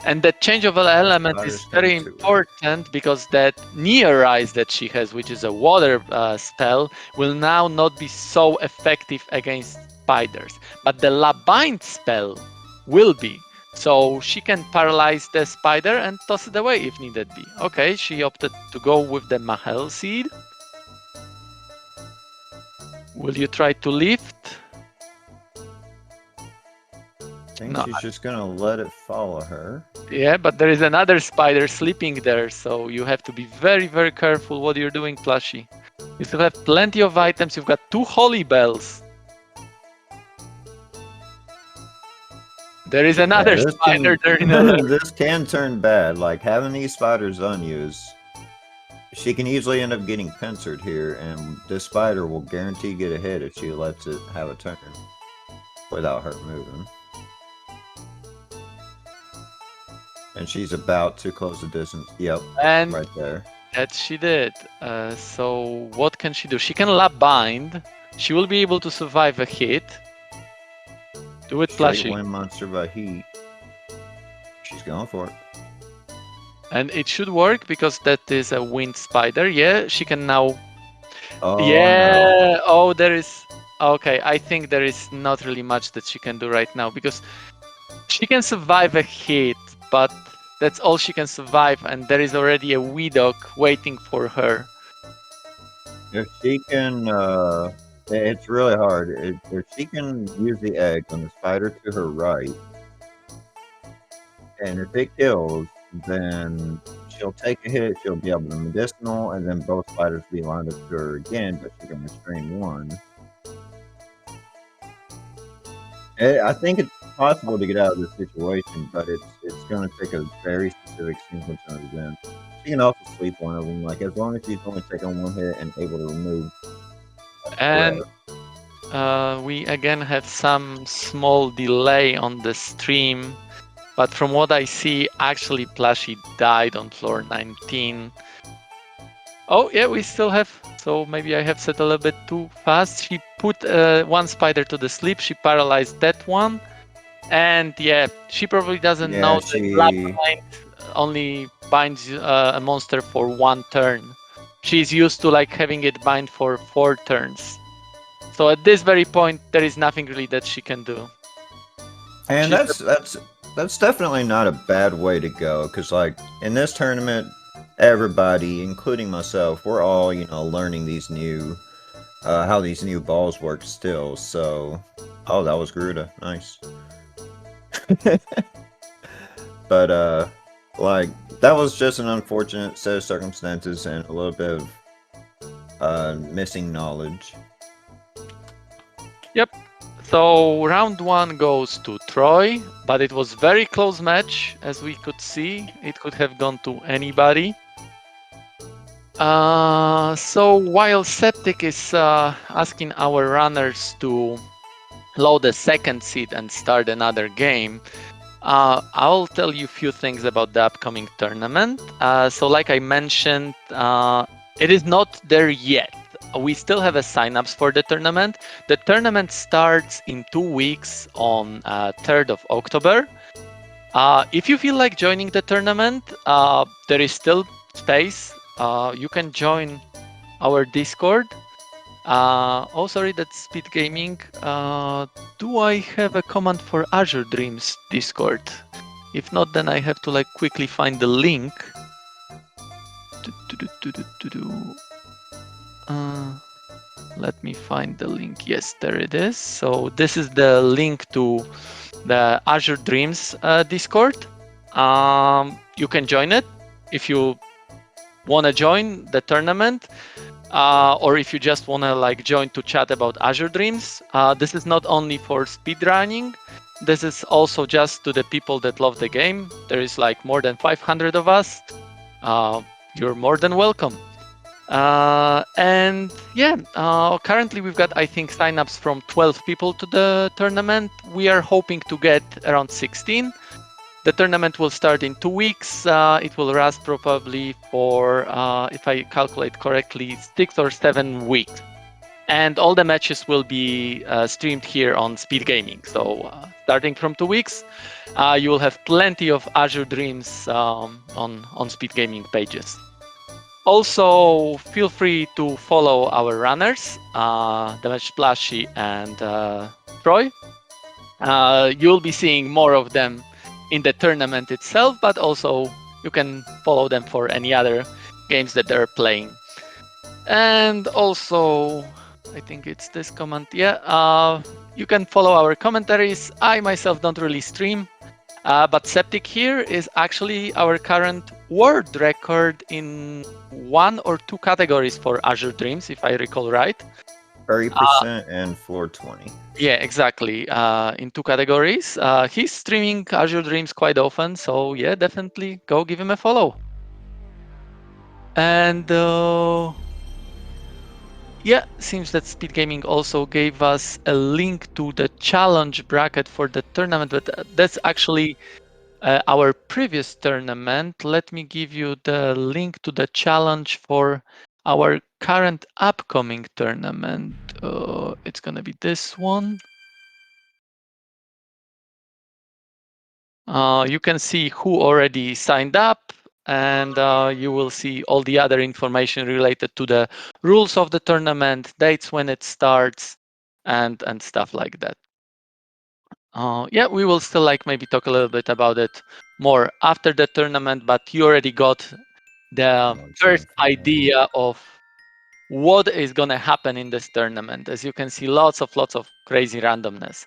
And that change of an element is very important because that near rise that she has, which is a water spell, will now not be so effective against spiders. But the Labind spell will be. So she can paralyze the spider and toss it away if needed be. Okay, she opted to go with the Mahel seed. Will you try to lift?
I think she's just gonna let it follow her.
Yeah, but there is another spider sleeping there, so you have to be very, very careful what you're doing, Plushie. You still have plenty of items. You've got 2 holy bells. There is another spider there.
This can turn bad. Like, having these spiders unused, she can easily end up getting pincered here, and this spider will guarantee get a hit if she lets it have a turn without her moving. And she's about to close the distance. Yep, and right there.
That she did. So what can she do? She can lap bind. She will be able to survive a hit. Do it, Plushie.
Wind monster by heat. She's going for it.
And it should work because that is a wind spider. Yeah, she can now.
Oh,
yeah. No. Oh, there is. Okay, I think there is not really much that she can do right now because she can survive a hit, but that's all she can survive, and there is already a Weedog waiting for her.
If she can, it's really hard. If she can use the egg on the spider to her right, and if it kills, then she'll take a hit, she'll be able to medicinal, and then both spiders will be lined up to her again, but she can restrain one. I think it's possible to get out of this situation, but it's going to take a very specific sequence of events. She can also sleep one of them, like as long as she's only taking one hit and able to remove.
And we again have some small delay on the stream, but from what I see, actually Plushie died on floor 19. Oh yeah, we still have. So maybe I have set a little bit too fast. She put one spider to the sleep. She paralyzed that one. And yeah, she probably doesn't know that Black Bind only binds a monster for 1 turn. She's used to like having it bind for 4 turns. So at this very point, there is nothing really that she can do.
And that's definitely not a bad way to go, because like in this tournament, everybody, including myself, we're all, learning these new, how these new balls work still. So, oh, that was Garuda. Nice. But, like, that was just an unfortunate set of circumstances and a little bit of missing knowledge.
Yep. So round 1 goes to Troy, but it was very close match, as we could see. It could have gone to anybody. So while Septic is asking our runners to load a second seed and start another game, I'll tell you a few things about the upcoming tournament. So like I mentioned, it is not there yet. We still have a sign-ups for the tournament. The tournament starts in 2 weeks on 3rd of October. If you feel like joining the tournament, there is still space. You can join our Discord. Oh, sorry, that's SpeedGaming. Do I have a command for Azure Dreams Discord? If not, then I have to like quickly find the link. let me find the link. Yes, there it is. So this is the link to the Azure Dreams Discord. You can join it if you want to join the tournament, or if you just want to like join to chat about Azure Dreams. This is not only for speedrunning. This is also just to the people that love the game. There is like more than 500 of us. Uh, you're more than welcome. And yeah, currently we've got, I think, signups from 12 people to the tournament. We are hoping to get around 16. The tournament will start in 2 weeks. It will last probably for, if I calculate correctly, 6 or 7 weeks. And all the matches will be streamed here on SpeedGaming. So starting from 2 weeks, you will have plenty of Azure Dreams on SpeedGaming pages. Also, feel free to follow our runners, DamagedPlushie and Troy. You'll be seeing more of them in the tournament itself, but also you can follow them for any other games that they're playing. And also, I think it's this comment. Yeah, you can follow our commentaries. I myself don't really stream, but Septic here is actually our current world record in 1 or 2 categories for Azure Dreams, if I recall right.
30% and floor 20.
Yeah, exactly. In 2 categories. He's streaming Azure Dreams quite often, so yeah, definitely go give him a follow. And yeah, seems that SpeedGaming also gave us a link to the challenge bracket for the tournament, but that's actually our previous tournament. Let me give you the link to the challenge for our current upcoming tournament. It's gonna be this one. You can see who already signed up, and you will see all the other information related to the rules of the tournament, dates when it starts, and stuff like that. Yeah, we will still like maybe talk a little bit about it more after the tournament, but you already got the first idea of what is going to happen in this tournament. As you can see, lots of crazy randomness.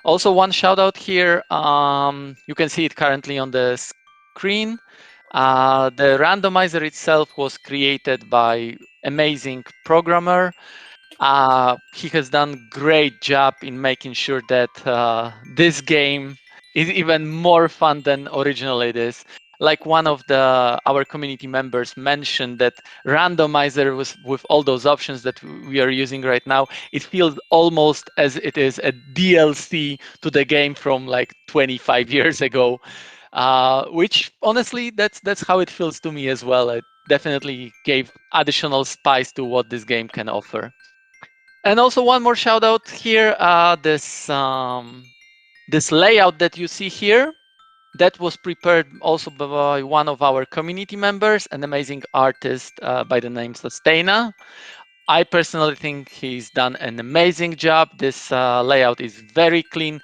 Also, one shout out here. You can see it currently on the screen. The randomizer itself was created by amazing programmer. He has done great job in making sure that this game is even more fun than originally it is. Like one of our community members mentioned that randomizer was with all those options that we are using right now, it feels almost as it is a DLC to the game from like 25 years ago. Which honestly, that's how it feels to me as well. It definitely gave additional spice to what this game can offer. And also one more shout out here. This layout that you see here, that was prepared also by one of our community members, an amazing artist by the name Sustaina. I personally think he's done an amazing job. This layout is very clean,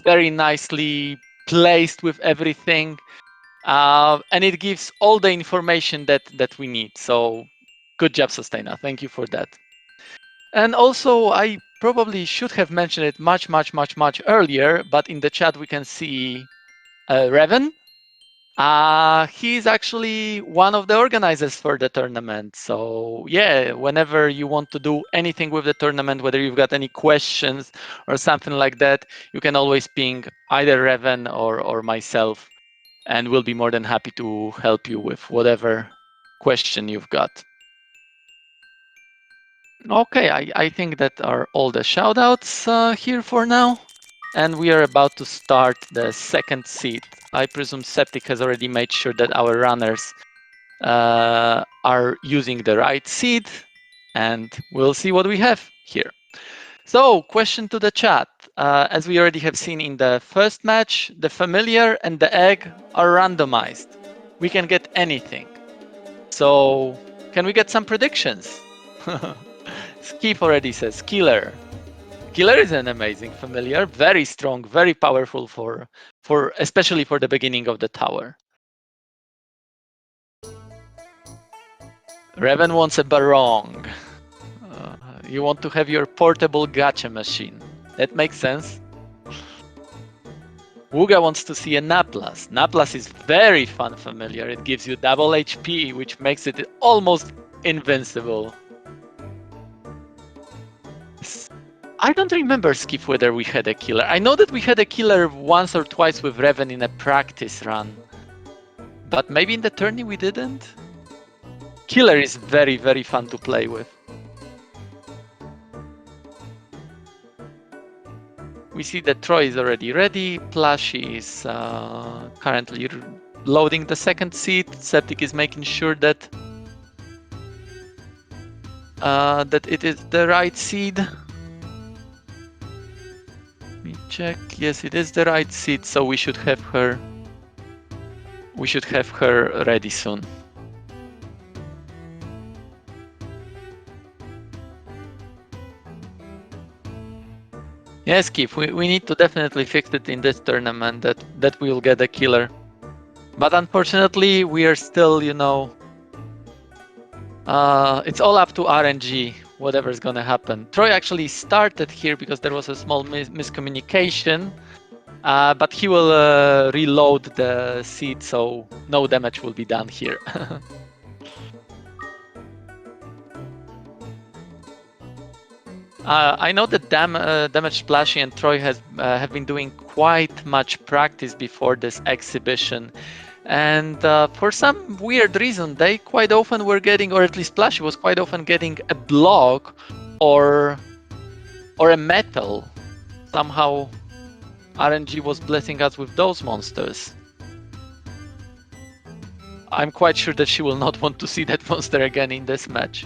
very nicely placed with everything, and it gives all the information that we need. So good job, Sustaina. Thank you for that. And also, I probably should have mentioned it much earlier, but in the chat we can see Revan. He's actually one of the organizers for the tournament. So yeah, whenever you want to do anything with the tournament, whether you've got any questions or something like that, you can always ping either Revan or myself, and we'll be more than happy to help you with whatever question you've got. Okay, I think that are all the shoutouts here for now. And we are about to start the second seed. I presume Septic has already made sure that our runners are using the right seed. And we'll see what we have here. So, question to the chat. As we already have seen in the first match, the familiar and the egg are randomized. We can get anything. So, can we get some predictions? Skip already says Killer. Killer is an amazing familiar, very strong, very powerful for especially for the beginning of the tower. Revan wants a barong. You want to have your portable gacha machine. That makes sense. Wuga wants to see a Naplas. Naplas is very fun familiar. It gives you double HP, which makes it almost invincible. I don't remember, Skip, whether we had a killer. I know that we had a killer once or twice with Reven in a practice run. But maybe in the tourney we didn't? Killer is very, very fun to play with. We see that Troy is already ready. Plushie is currently loading the second seed. Septic is making sure that that it is the right seed. Let me check. Yes, it is the right seed, so we should have her. We should have her ready soon. Yes, Keith, we need to definitely fix it in this tournament that we'll get a killer. But unfortunately, we are still, you know, it's all up to RNG, whatever's gonna happen. Troy actually started here because there was a small miscommunication, but he will reload the seed, so no damage will be done here. I know that DamagedPlushie and Troy have been doing quite much practice before this exhibition, and for some weird reason, they quite often were getting, or at least Plushie was quite often getting a block or a metal. Somehow, RNG was blessing us with those monsters. I'm quite sure that she will not want to see that monster again in this match.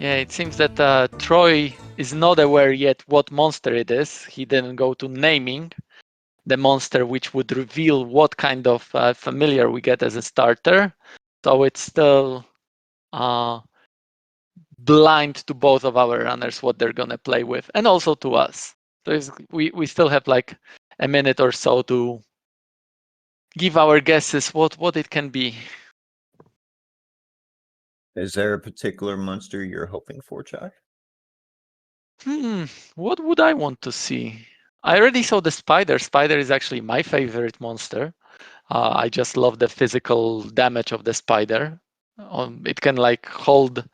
Yeah, it seems that Troy is not aware yet what monster it is. He didn't go to naming the monster, which would reveal what kind of familiar we get as a starter. So it's still blind to both of our runners what they're gonna play with, and also to us. So we still have like a minute or so to give our guesses what it can be.
Is there a particular monster you're hoping for, Chai?
What would I want to see? I already saw the spider. Spider is actually my favorite monster. I just love the physical damage of the spider. It can like hold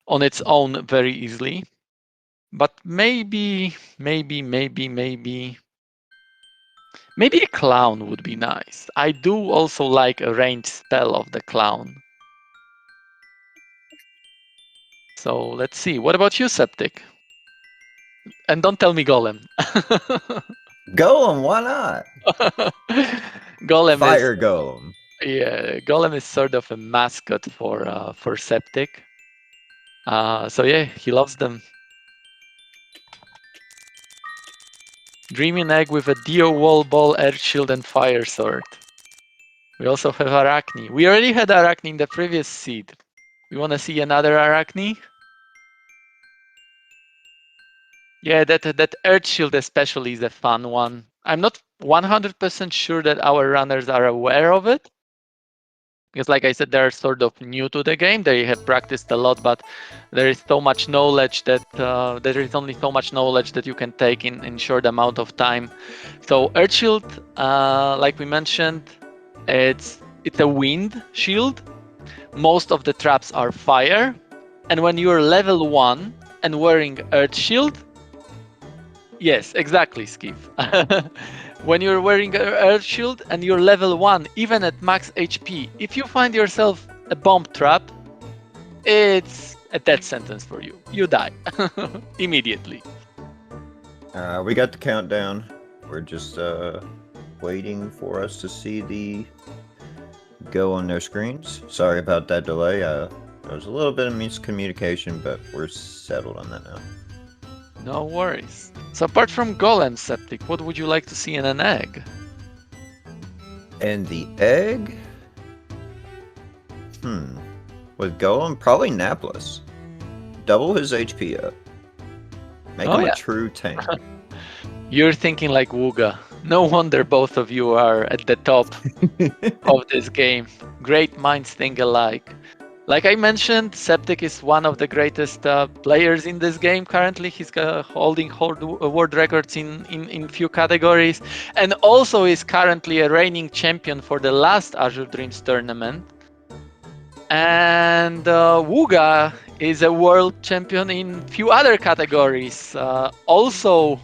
on its own very easily. But maybe a clown would be nice. I do also like a ranged spell of the clown. So let's see. What about you, Septic? And don't tell me Golem.
Golem, why not?
Golem
Fire
is
Golem.
yeah, Golem is sort of a mascot for Septic. So yeah, he loves them. Dreaming Egg with a Dio Wall Ball, Earth Shield, and Fire Sword. We also have Arachne. We already had Arachne in the previous seed. We want to see another Arachne? Yeah, that Earth Shield especially is a fun one. I'm not 100% sure that our runners are aware of it. Because like I said, they're sort of new to the game. They have practiced a lot, but there is so much knowledge that there is only so much knowledge that you can take in short amount of time. So Earth Shield, like we mentioned, it's a wind shield. Most of the traps are fire, and when you're level 1 and wearing Earth Shield, yes, exactly, Skiff. When you're wearing an Earth Shield and you're level 1, even at max HP, if you find yourself a bomb trap, it's a death sentence for you. You die immediately.
We got the countdown. We're just waiting for us to see the go on their screens. Sorry about that delay. There was a little bit of miscommunication, but we're settled on that now.
No worries. So apart from Golem, Septic, what would you like to see in an egg?
And the egg? With Golem, probably Naplas. Double his HP up. Make him a true tank.
You're thinking like Wuga. No wonder both of you are at the top of this game. Great minds think alike. Like I mentioned, Septic is one of the greatest players in this game currently. He's holding world records in few categories, and also is currently a reigning champion for the last Azure Dreams tournament. And Wuga is a world champion in few other categories. Also,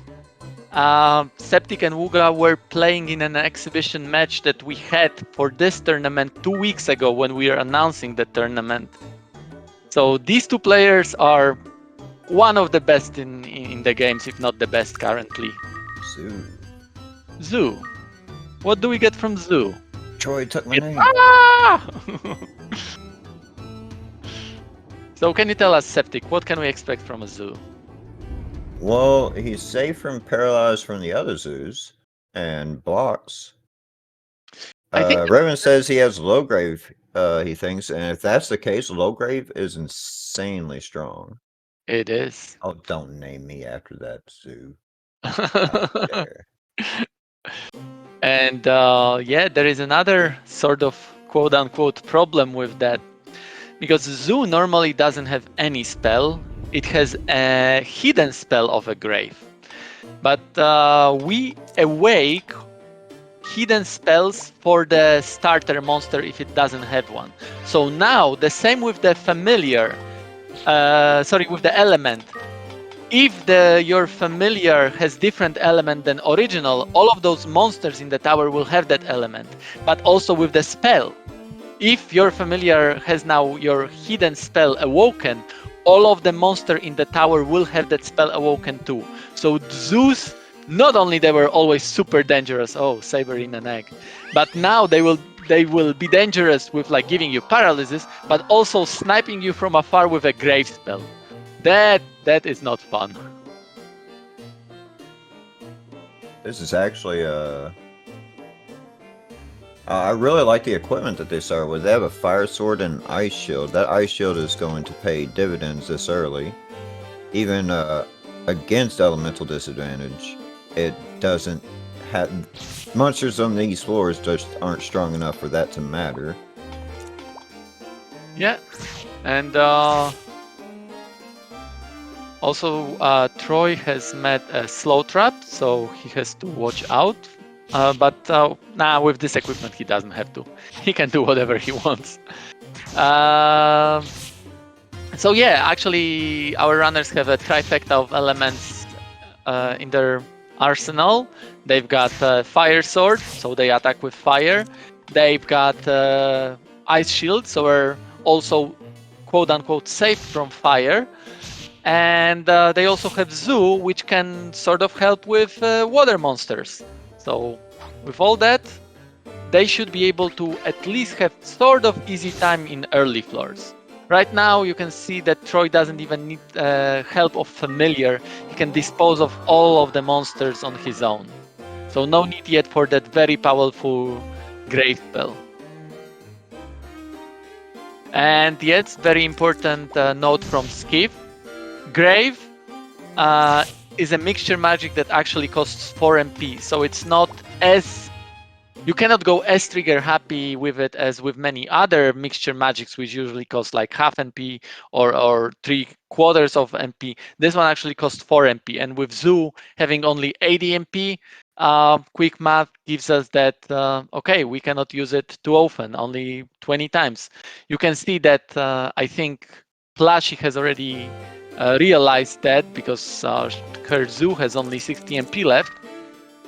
Septic and Wuga were playing in an exhibition match that we had for this tournament 2 weeks ago when we were announcing the tournament. So these two players are one of the best in the games, if not the best currently.
Zoo.
Zoo. What do we get from Zoo?
Troy took my
It-
name.
Ah! So can you tell us, Septic, what can we expect from a Zoo?
Well, he's safe from paralyzed from the other zoos and blocks.
I think
Raven says he has low grave, he thinks, and if that's the case, low grave is insanely strong.
it is.
Oh, don't name me after that zoo. How dare.
And yeah, there is another sort of quote unquote problem with that. Because Zoo normally doesn't have any spell, it has a hidden spell of a grave. But we awake hidden spells for the starter monster if it doesn't have one. So now the same with the familiar, with the element. If your familiar has different element than original, all of those monsters in the tower will have that element. But also with the spell, if your familiar has now your hidden spell awoken, all of the monster in the tower will have that spell awoken too. So Zeus, not only they were always super dangerous, oh, saber in an egg, but now they will be dangerous with like giving you paralysis, but also sniping you from afar with a grave spell. That is not fun.
This is actually I really like the equipment that they started with. They have a fire sword and ice shield. That ice shield is going to pay dividends this early. Even against elemental disadvantage, it doesn't have... Monsters on these floors just aren't strong enough for that to matter.
Yeah, and also Troy has met a slow trap, so he has to watch out. But with this equipment, he doesn't have to. He can do whatever he wants. So yeah, actually, our runners have a trifecta of elements in their arsenal. They've got fire sword, so they attack with fire. They've got ice shield, so we're also quote unquote safe from fire. And they also have Zoo, which can sort of help with water monsters. So with all that, they should be able to at least have sort of easy time in early floors. Right now, you can see that Troy doesn't even need help of familiar. He can dispose of all of the monsters on his own. So no need yet for that very powerful grave spell. And yet, very important note from Skiff. Grave is a mixture magic that actually costs 4 MP, so it's not as... You cannot go as trigger happy with it as with many other mixture magics, which usually cost like half MP or 3/4 of MP. This one actually costs 4 MP, and with Zoo having only 80 MP, quick math gives us that, okay, we cannot use it too often, only 20 times. You can see that I think Plushie has already realized that because her Zoo has only 60 MP left.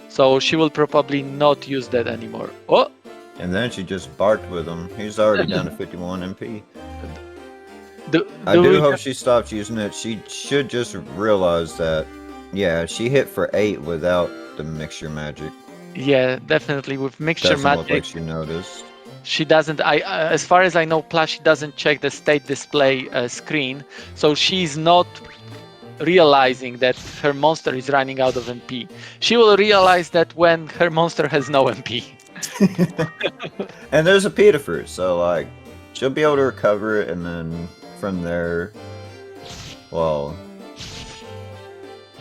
So she will probably not use that anymore. Oh!
And then she just barked with him. He's already down to 51 MP. I
do
do hope she stops using it. She should just realize that, yeah, she hit for 8 without the mixture magic.
Yeah, definitely with mixture
Doesn't
magic.
look like she noticed.
She doesn't. As far as I know, Plushie doesn't check the state display screen, so she's not realizing that her monster is running out of MP. She will realize that when her monster has no MP.
And there's a Peterfruit, so like she'll be able to recover it, and then from there, well,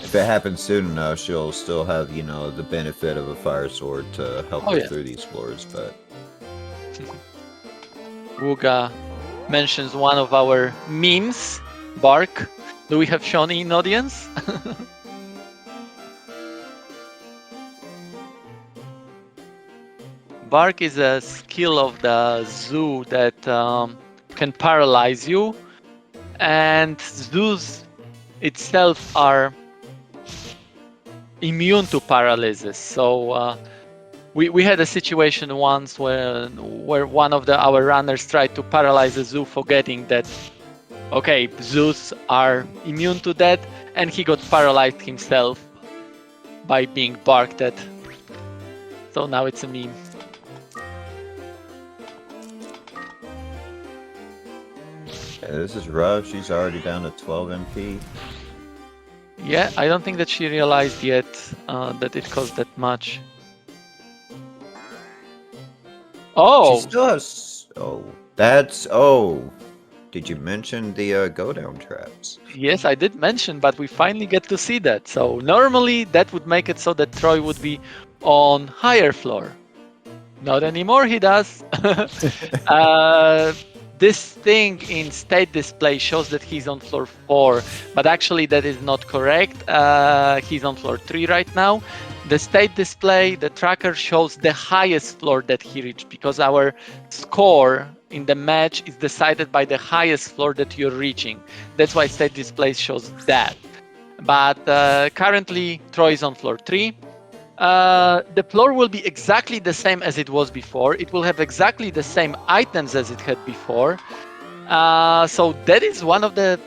if it happens soon enough, she'll still have, you know, the benefit of a fire sword to help
Oh
her
yeah.
through these floors, but
Wuga mentions one of our memes, Bark. Do we have Sean in audience? Bark is a skill of the zoo that can paralyze you, and zoos itself are immune to paralysis. So we had a situation once where one of our runners tried to paralyze a zoo, forgetting that okay, zoos are immune to that, and he got paralyzed himself by being barked at. So now it's a meme.
yeah, this is rough. She's already down to 12 MP.
Yeah, I don't think that she realized yet that it cost that much.
She
Oh,
still has. Oh, that's. Oh, did you mention the go down traps?
yes, I did mention, but we finally get to see that. So normally that would make it so that Troy would be on higher floor. Not anymore, he does. uh, this thing in state display shows that he's on floor 4, but actually that is not correct. He's on floor 3 right now. The state display, the tracker shows the highest floor that he reached, because our score in the match is decided by the highest floor that you're reaching. That's why state display shows that. But currently, Troy is on floor 3. The floor will be exactly the same as it was before. It will have exactly the same items as it had before. So that is one of the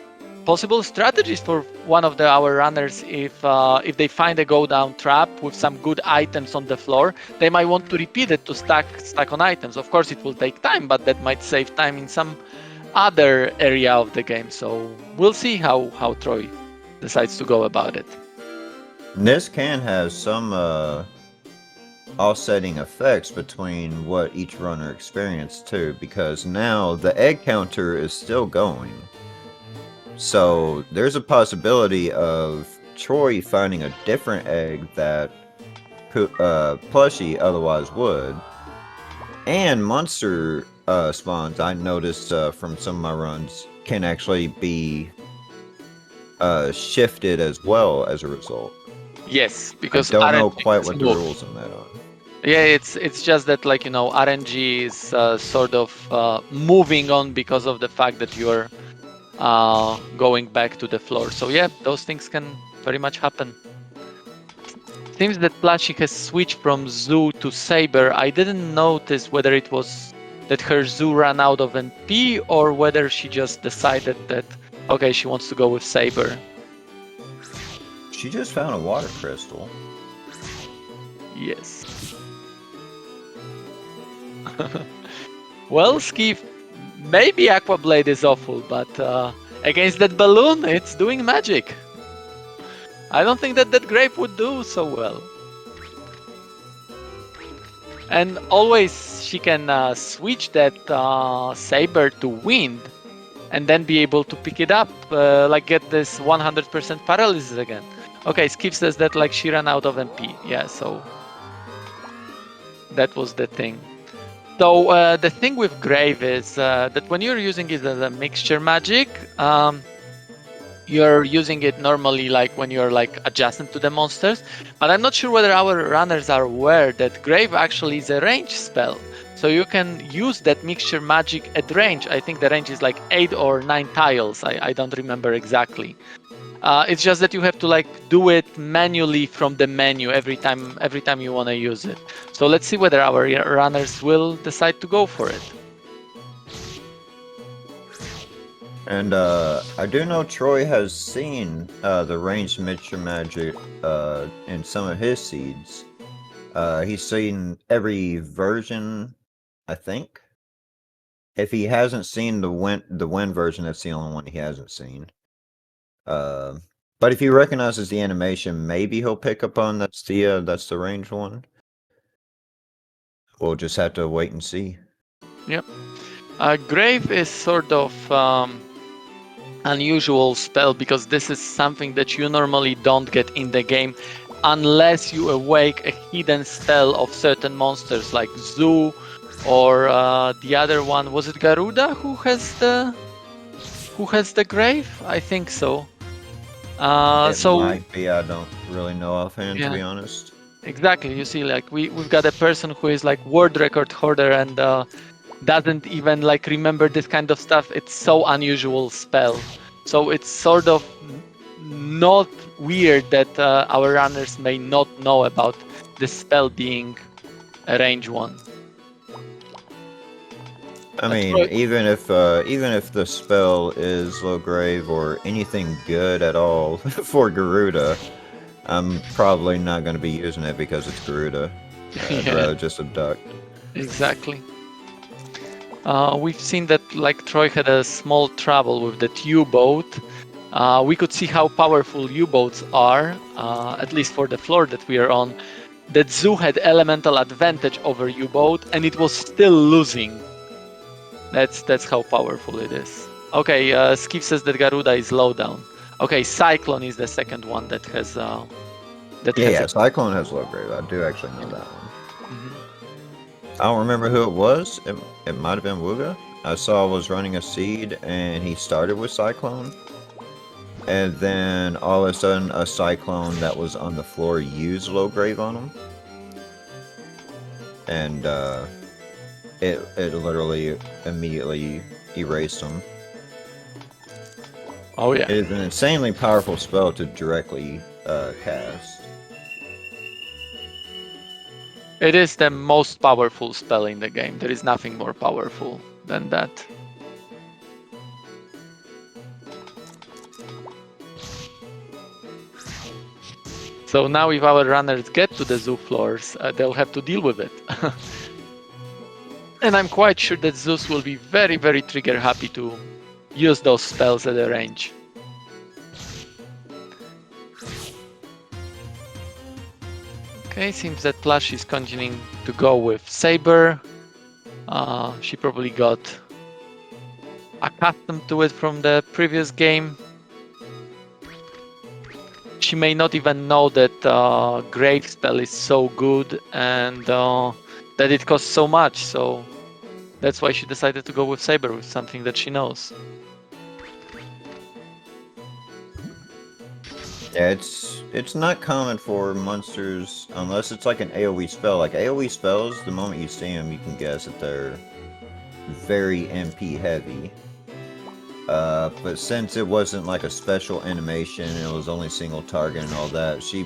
possible strategies for one of our runners. If they find a go down trap with some good items on the floor, they might want to repeat it to stack on items. Of course, it will take time, but that might save time in some other area of the game. So we'll see how Troy decides to go about it.
This can have some offsetting effects between what each runner experienced too, because now the egg counter is still going. So there's a possibility of Troy finding a different egg that Plushie otherwise would. And monster spawns, I noticed from some of my runs, can actually be shifted as well as a result.
Yes,
I
because
don't know
RNG
quite
is
what the
moved.
rules on that are.
Yeah, it's just that, like, RNG is sort of moving on because of the fact that you're going back to the floor. So yeah, those things can very much happen. Seems that Plushie has switched from Zoo to Saber. I didn't notice whether it was that her Zoo ran out of MP or whether she just decided that okay, she wants to go with Saber.
She just found a water crystal.
Yes. Well, Skiff, maybe Aqua Blade is awful, but against that balloon, it's doing magic. I don't think that grape would do so well. And always she can switch that saber to wind, and then be able to pick it up, like get this 100% paralysis again. Okay, Skiff says that like she ran out of MP. Yeah, so that was the thing. So the thing with Grave is that when you're using it as a mixture magic, you're using it normally like when you're like adjacent to the monsters. But I'm not sure whether our runners are aware that Grave actually is a range spell. So you can use that mixture magic at range. I think the range is like 8 or 9 tiles. I don't remember exactly. It's just that you have to like do it manually from the menu every time you want to use it. So let's see whether our runners will decide to go for it.
And I do know Troy has seen the ranged mixture magic in some of his seeds. He's seen every version, I think. If he hasn't seen the wind version, that's the only one he hasn't seen. But if he recognizes the animation, maybe he'll pick up on that's the range one. We'll just have to wait and see.
Yep. Grave is sort of unusual spell, because this is something that you normally don't get in the game unless you awake a hidden spell of certain monsters like Zoo or the other one. Was it Garuda who has the grave? I think so.
It
So
might be. I don't really know offhand, to
yeah,
be honest.
exactly. You see, like we've got a person who is like world record holder and doesn't even like remember this kind of stuff. It's so unusual spell. So it's sort of not weird that our runners may not know about this spell being a range one.
I mean, even if the spell is low grave or anything good at all for Garuda, I'm probably not going to be using it because it's Garuda. I'd
Yeah,
rather just abduct.
exactly. We've seen that like Troy had a small trouble with that U-boat. We could see how powerful U-boats are, at least for the floor that we are on. That Zoo had elemental advantage over U-boat, and it was still losing. That's how powerful it is. Okay, Skip says that Garuda is low down. Okay, Cyclone is the second one that has
Yeah, Cyclone has low grave. I do actually know that one.
Mhm.
I don't remember who it was. It might have been Wuga. I saw was running a seed and he started with Cyclone. And then all of a sudden a Cyclone that was on the floor used low grave on him. And it literally immediately erased him.
Oh yeah.
It is an insanely powerful spell to directly cast.
It is the most powerful spell in the game. There is nothing more powerful than that. So now if our runners get to the zoo floors, they'll have to deal with it. And I'm quite sure that Zeus will be very, very trigger happy to use those spells at a range. Okay, seems that Plush is continuing to go with Saber. She probably got accustomed to it from the previous game. She may not even know that Grave spell is so good and that it costs so much, so that's why she decided to go with Saber, with something that she knows.
Yeah, it's not common for monsters unless it's like an AoE spell. Like AoE spells, the moment you see them, you can guess that they're very MP heavy. But since it wasn't like a special animation, it was only single target and all that, she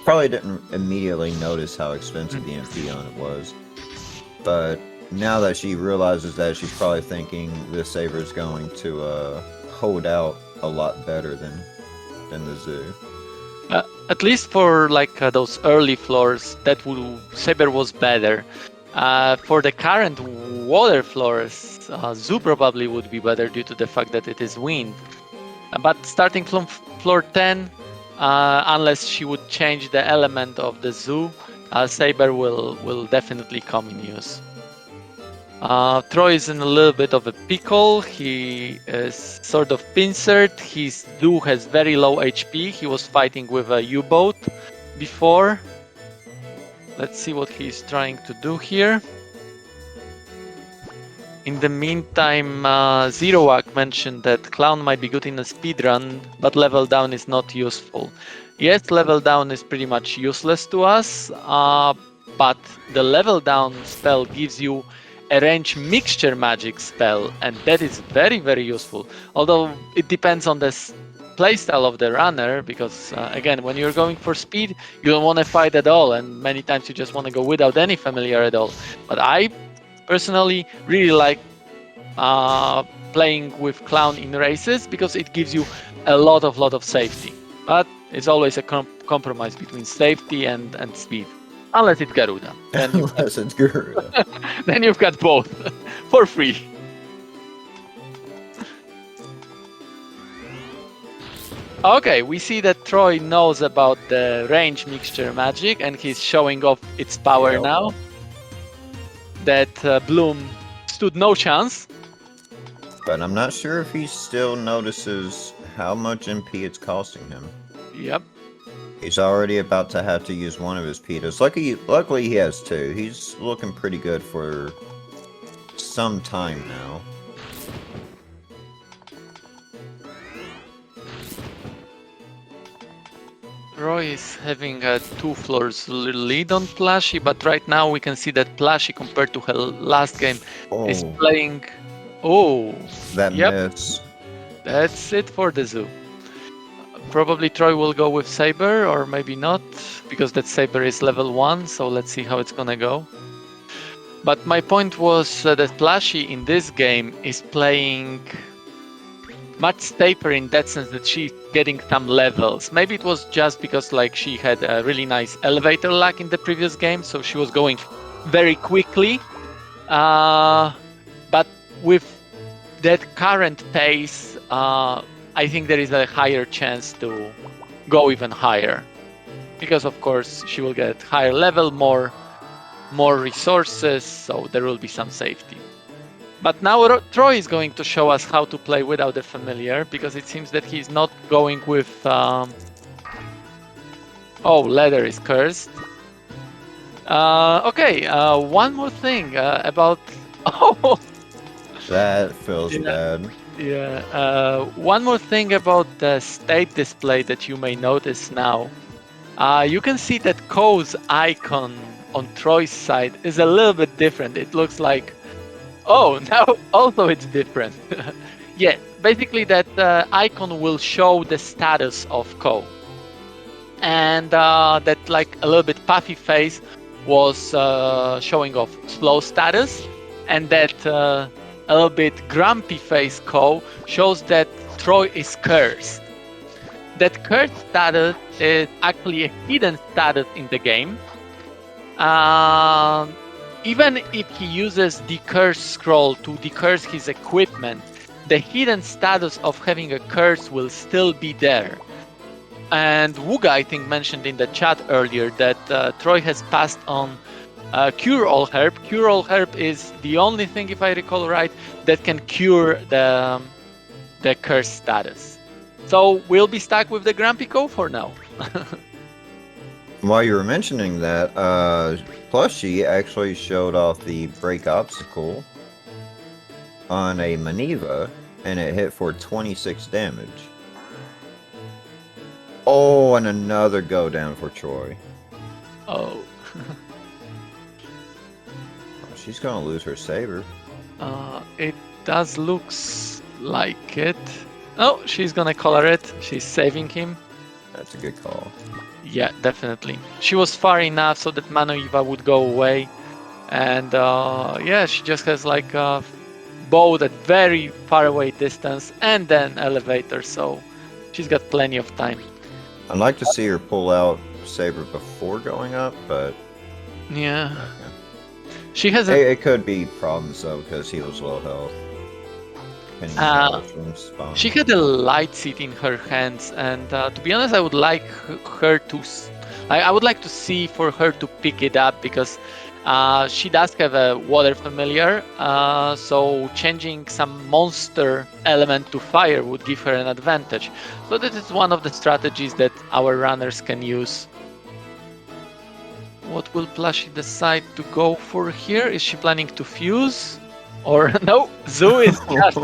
probably didn't immediately notice how expensive the MP on it was. But now that she realizes that, she's probably thinking the Saber is going to hold out a lot better than the Zoo.
At least for like those early floors, Saber was better. For the current water floors, Zoo probably would be better due to the fact that it is wind. But starting from floor 10, unless she would change the element of the Zoo, Saber will definitely come in use. Troy is in a little bit of a pickle. He is sort of pincered. His Zoo has very low HP. He was fighting with a U-boat before. Let's see what he's trying to do here. In the meantime, Zerowak mentioned that Clown might be good in a speedrun, but level down is not useful. Yes, level down is pretty much useless to us, but the level down spell gives you a range mixture magic spell, and that is very, very useful. Although it depends on the playstyle of the runner, because again, when you're going for speed, you don't want to fight at all, and many times you just want to go without any familiar at all. But I personally really like playing with Clown in races because it gives you a lot of safety. But it's always a compromise between safety and speed. Unless it's Garuda.
Unless it's Garuda.
Then you've got both for free. Okay, we see that Troy knows about the range mixture magic and he's showing off its power now. That Bloom stood no chance.
But I'm not sure if he still notices how much MP it's costing him.
Yep.
He's already about to have to use one of his Petas. Luckily he has two. He's looking pretty good for some time now.
Roy is having a 2 floors lead on Plushie, but right now we can see that Plushie, compared to her last game, is playing... Oh,
that
yep.
miss.
That's it for the zoo. Probably Troy will go with Saber, or maybe not, because that Saber is level 1, so let's see how it's gonna go. But my point was that Plushie in this game is playing much safer in that sense that she's getting some levels. Maybe it was just because like she had a really nice elevator lag in the previous game, so she was going very quickly. But with that current pace, I think there is a higher chance to go even higher, because of course she will get higher level, more resources, so there will be some safety. But now Troy is going to show us how to play without the familiar, because it seems that he's not going with... Oh, leather is cursed. Okay, one more thing about... Oh!
That feels bad.
Yeah, one more thing about the state display that you may notice now. You can see that Ko's icon on Troy's side is a little bit different. It looks like... Oh, now also it's different. Yeah, basically that icon will show the status of Ko. And that like a little bit puffy face was showing off slow status. And that a little bit grumpy face Ko shows that Troy is cursed. That cursed status is actually a hidden status in the game. Even if he uses the curse scroll to decurse his equipment, the hidden status of having a curse will still be there. And Wuga, I think, mentioned in the chat earlier that Troy has passed on Cure All Herb. Cure All Herb is the only thing, if I recall right, that can cure the curse status. So we'll be stuck with the Grumpy Co for now.
While you were mentioning that, Plushie actually showed off the break obstacle on a Maneva, and it hit for 26 damage. Oh, and another go down for Troy.
Oh.
She's gonna lose her saber.
It does looks like it. Oh, she's gonna color it. She's saving him.
That's a good call.
Yeah, definitely. She was far enough so that Manoiva would go away. And yeah, she just has like a bow at very far away distance and then elevator, so she's got plenty of time.
I'd like to see her pull out saber before going up, but...
Yeah.
Okay.
She has
It could be problems though, because he was low health.
She had a light seed in her hands, and to be honest, I would like her to... I would like to see for her to pick it up, because she does have a water familiar, so changing some monster element to fire would give her an advantage. So that is one of the strategies that our runners can use. What will Plushie decide to go for here? Is she planning to fuse? Or no, Zoo is just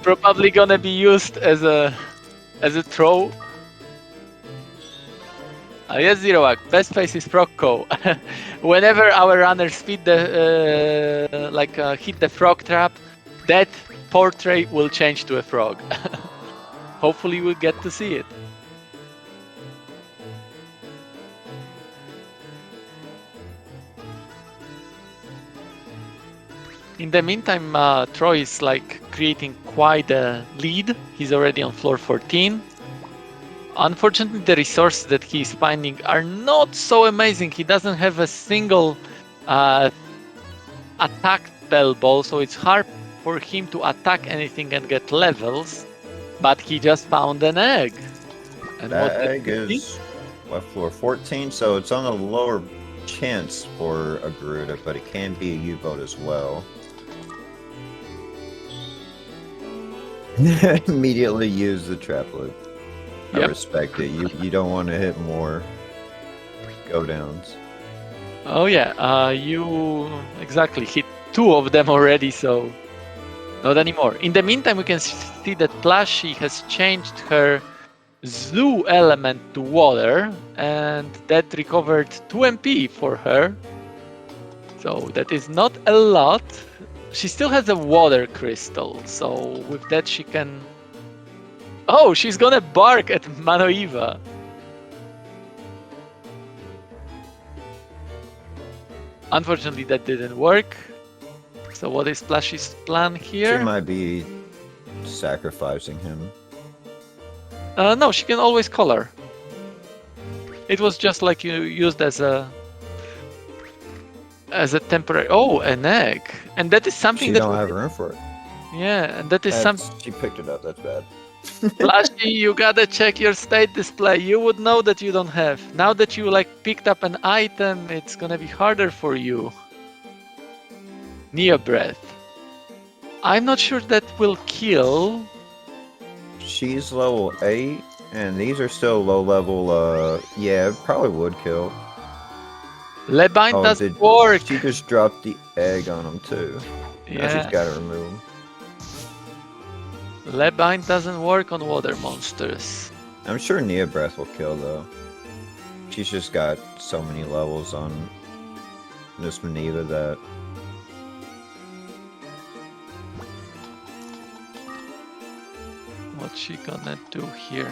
probably gonna be used as a throw. Yes, Zeroak, best face is Frog Co. Whenever our runners feed the hit the frog trap, that portrait will change to a frog. Hopefully we'll get to see it. In the meantime, Troy is like creating quite a lead. He's already on floor 14. Unfortunately, the resources that he's finding are not so amazing. He doesn't have a single attack spell ball, so it's hard for him to attack anything and get levels. But he just found an egg. And
that egg is floor 14, so it's on a lower chance for a Garuda, but it can be a U-boat as well. Immediately use the traplet. I
Yep.
respect it. You don't want to hit more go downs.
Oh yeah, you exactly hit 2 of them already, so not anymore. In the meantime, we can see that Plushie has changed her zoo element to water, and that recovered 2 MP for her. So that is not a lot. She still has a water crystal, so with that she can... Oh, she's gonna bark at Manoiva. Unfortunately, that didn't work. So what is Plushie's plan here?
She might be sacrificing him.
No, she can always color. It was just like you used as a temporary... Oh, an egg. And that is something
She
that...
don't have room for it.
Yeah, and that is something...
She picked it up. That's bad.
Plushie, you gotta check your state display. You would know that you don't have. Now that you like picked up an item, it's gonna be harder for you. Nia breath. I'm not sure that will kill.
She's level 8, and these are still low level. Yeah, it probably would kill.
Lebind doesn't work.
She just dropped the egg on him too. Now she's
Yeah,
got to remove him.
Lebind doesn't work on water monsters.
I'm sure Nia Breath will kill though. She's just got so many levels on Miss Maneva that.
What's she gonna do here?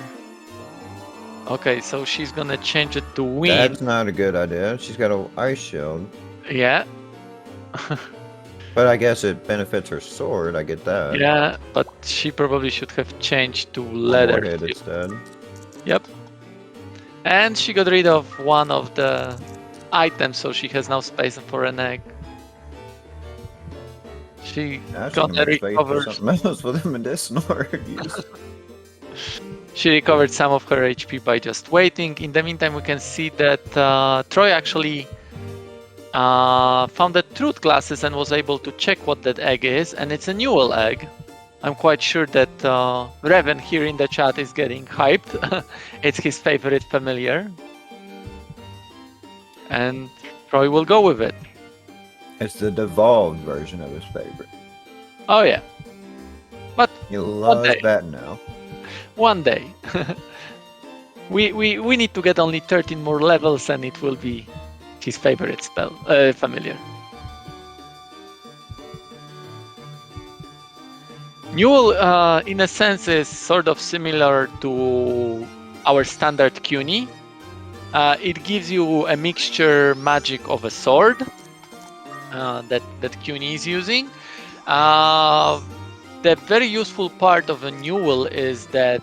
Okay, so she's gonna change it to wind.
That's not a good idea. She's got an ice shield.
Yeah.
But I guess it benefits her sword. I get that.
Yeah, but she probably should have changed to leather.
Warhead instead.
Yep. And she got rid of one of the items, so she has now space for an egg. She gonna recover.
Something else with a medicinal use.
She recovered some of her HP by just waiting. In the meantime, we can see that Troy actually found the truth glasses and was able to check what that egg is, and it's a Newell egg. I'm quite sure that Revan here in the chat is getting hyped. It's his favorite familiar. And Troy will go with it.
It's the devolved version of his favorite.
Oh yeah. But
he loves that now.
One day. we need to get only 13 more levels and it will be his favorite spell, familiar. Newell, in a sense, is sort of similar to our standard CUNY. It gives you a mixture magic of a sword that CUNY is using. The very useful part of a Newell is that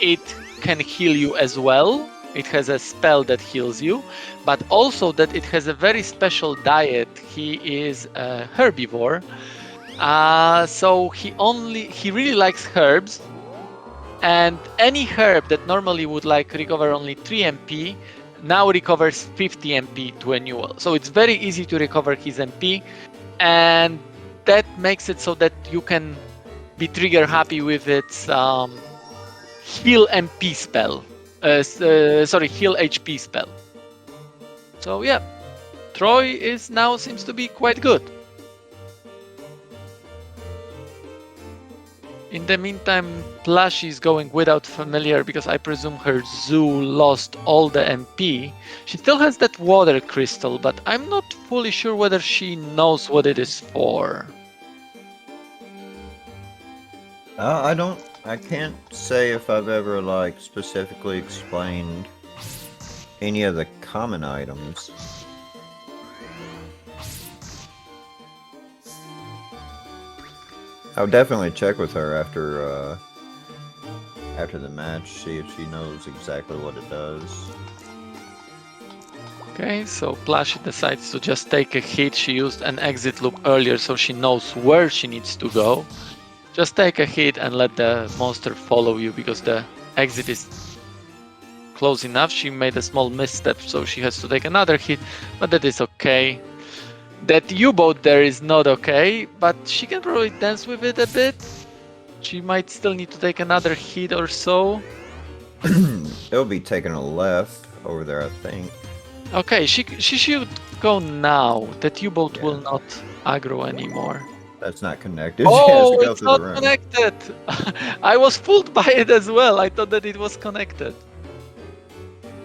it can heal you as well. It has a spell that heals you, but also that it has a very special diet. He is a herbivore. So he really likes herbs, and any herb that normally would like recover only 3 MP now recovers 50 MP to a Newell. So it's very easy to recover his MP, and that makes it so that you can be trigger happy with its heal MP spell. Heal HP spell. So yeah, Troy seems to be quite good. In the meantime, Plushie is going without familiar because I presume her zoo lost all the MP. She still has that water crystal, but I'm not fully sure whether she knows what it is for.
I can't say if I've ever specifically explained any of the common items. I'll definitely check with her after the match, see if she knows exactly what it does.
Okay, so Plushie decides to just take a hit. She used an exit loop earlier, so she knows where she needs to go. Just take a hit and let the monster follow you, because the exit is close enough. She made a small misstep, so she has to take another hit, but that is okay. That U-boat there is not okay, but she can probably dance with it a bit. She might still need to take another hit or so.
It'll be taking a left over there, I think.
Okay, she should go now. That U-boat
Yeah.
will not aggro anymore.
That's not connected. She has to
Oh,
go
it's
through the
not
room.
connected. I was fooled by it as well. I thought that it was connected.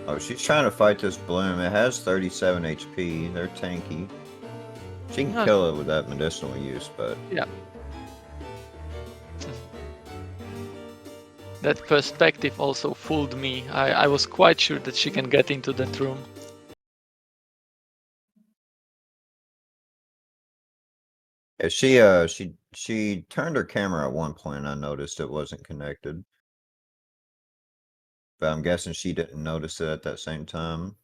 Oh, she's trying to fight this bloom. It has 37 HP. They're tanky. She can
Okay.
kill it with that medicinal use, but
Yeah. That perspective also fooled me. I was quite sure that she can get into that room.
yeah, she turned her camera at one point. I noticed it wasn't connected, but I'm guessing she didn't notice it at that same time.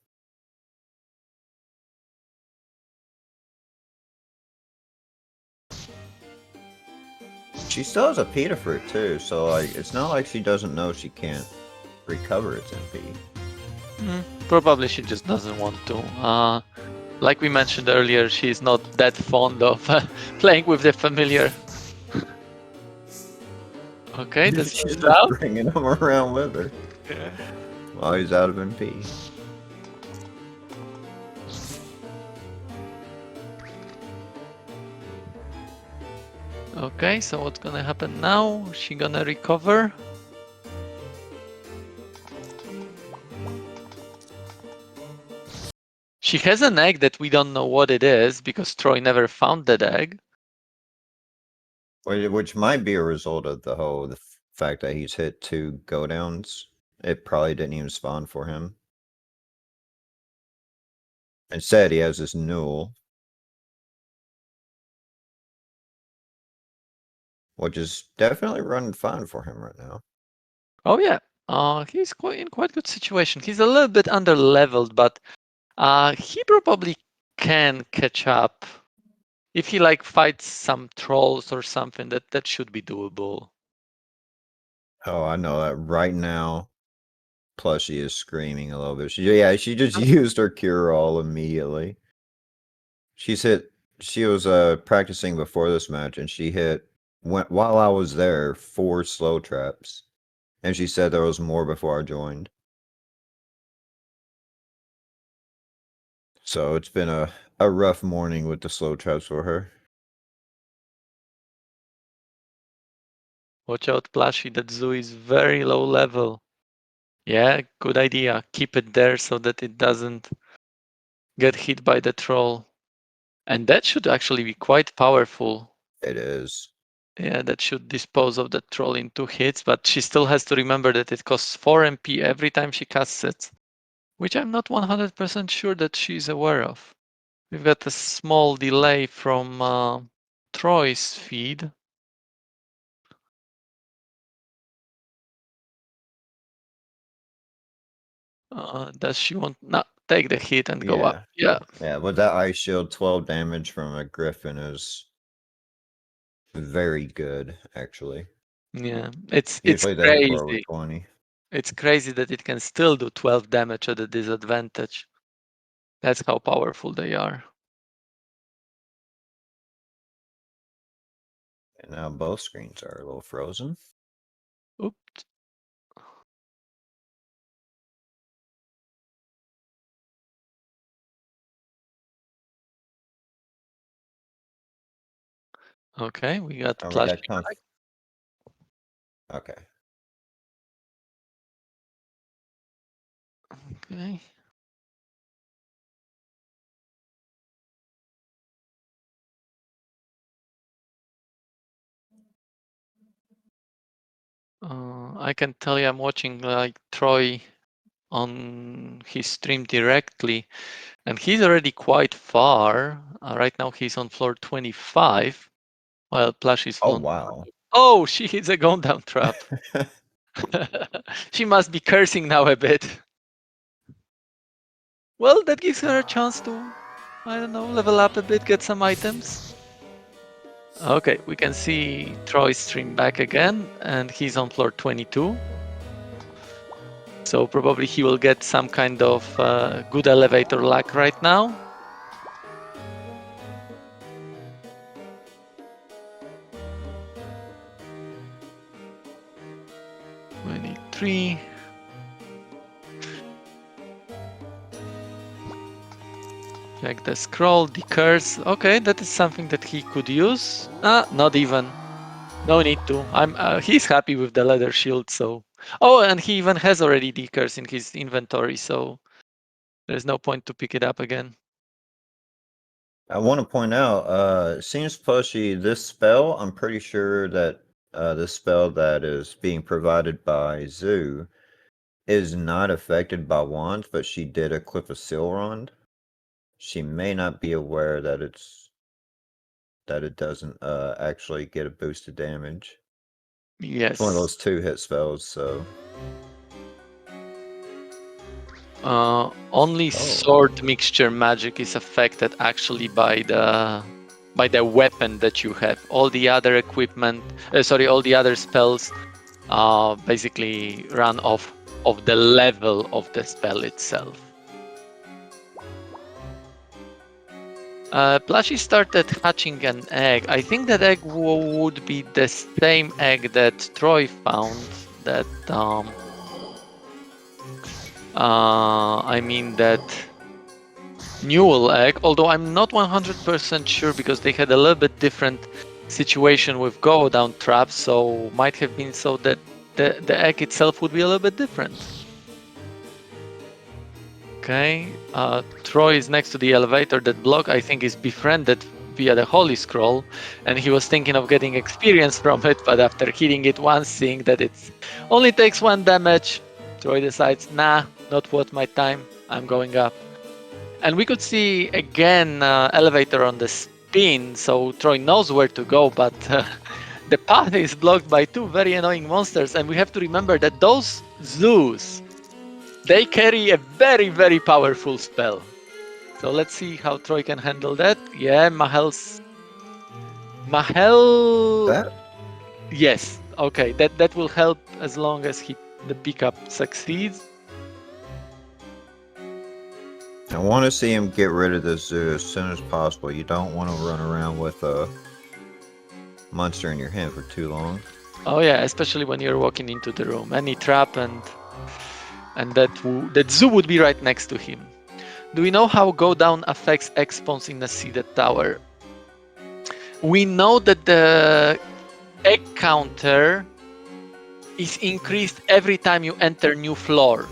She still has a pita fruit too, so like it's not like she doesn't know she can't recover its MP.
Probably she just doesn't want to. Like we mentioned earlier, she's not that fond of playing with the familiar. Okay, that's
She's
it
just
out.
bringing him around with her
Yeah.
while he's out of MP.
Okay, so what's gonna happen now? She gonna recover? She has an egg that we don't know what it is because Troy never found that egg.
Which might be a result of the fact that he's hit 2 go downs. It probably didn't even spawn for him. Instead, he has this Newell, which is definitely running fine for him right now.
Oh yeah, he's in quite good situation. He's a little bit under leveled, but he probably can catch up if he like fights some trolls or something. That should be doable.
Oh, I know that right now. Plushie is screaming a little bit. She just used her cure all immediately. She was practicing before this match, and she hit while I was there 4 slow traps, and she said there was more before I joined. So it's been a rough morning with the slow traps for her.
Watch out, Plushie. That zoo is very low level. Yeah, good idea. Keep it there so that it doesn't get hit by the troll. And that should actually be quite powerful.
It is.
Yeah, that should dispose of the troll in 2 hits, but she still has to remember that it costs 4 MP every time she casts it, which I'm not 100% sure that she's aware of. We've got a small delay from Troy's feed. Does she want not take the hit and go up?
Yeah.
Yeah.
Yeah, with that ice shield, 12 damage from a griffin is very good, actually.
Yeah. It's
Usually they hit for over
crazy.
20.
It's crazy that it can still do 12 damage at a disadvantage. That's how powerful they are.
And now both screens are a little frozen.
Oops. Okay, we got
Oh, we
plush.
got Okay.
Okay. I can tell you I'm watching like Troy on his stream directly, and he's already quite far. Right now he's on floor 25, while Plush is
Oh,
on.
wow.
Oh, she hits a down trap. She must be cursing now a bit. Well, that gives her a chance to, I don't know, level up a bit, get some items. Okay, we can see Troy's stream back again, and he's on floor 22. So probably he will get some kind of good elevator luck right now. 3. Check the scroll, the curse. Okay, that is something that he could use. Not even. No need to. He's happy with the leather shield, so. Oh, and he even has already the curse in his inventory, so there's no point to pick it up again.
I want to point out, seems Plushie, this spell, I'm pretty sure that this spell that is being provided by Zoo is not affected by wands, but she did equip a seal rod. She may not be aware that it doesn't actually get a boost of damage. It's one of
Yes.
those 2-hit spells, so.
Only
Oh.
sword mixture magic is affected actually by the weapon that you have. All the other equipment, all the other spells basically run off of the level of the spell itself. Plushie started hatching an egg. I think that egg would be the same egg that Troy found. That that Newell egg. Although I'm not 100% sure because they had a little bit different situation with go down traps, so might have been so that the egg itself would be a little bit different. Okay, Troy is next to the elevator. That block, I think, is befriended via the Holy Scroll, and he was thinking of getting experience from it, but after hitting it once, seeing that it only takes 1 damage, Troy decides, nah, not worth my time, I'm going up. And we could see, again, elevator on the spin, so Troy knows where to go, but the path is blocked by 2 very annoying monsters, and we have to remember that those zoos, they carry a very, very powerful spell. So let's see how Troy can handle that. Yeah, Mahel.
That
Yes. Okay, that will help as long as the pickup succeeds.
I want to see him get rid of this Zoo as soon as possible. You don't want to run around with a monster in your hand for too long.
Oh yeah, especially when you're walking into the room. Any trap and that zoo would be right next to him. Do we know how go down affects X spawns in a seeded tower? We know that the egg counter is increased every time you enter new floor,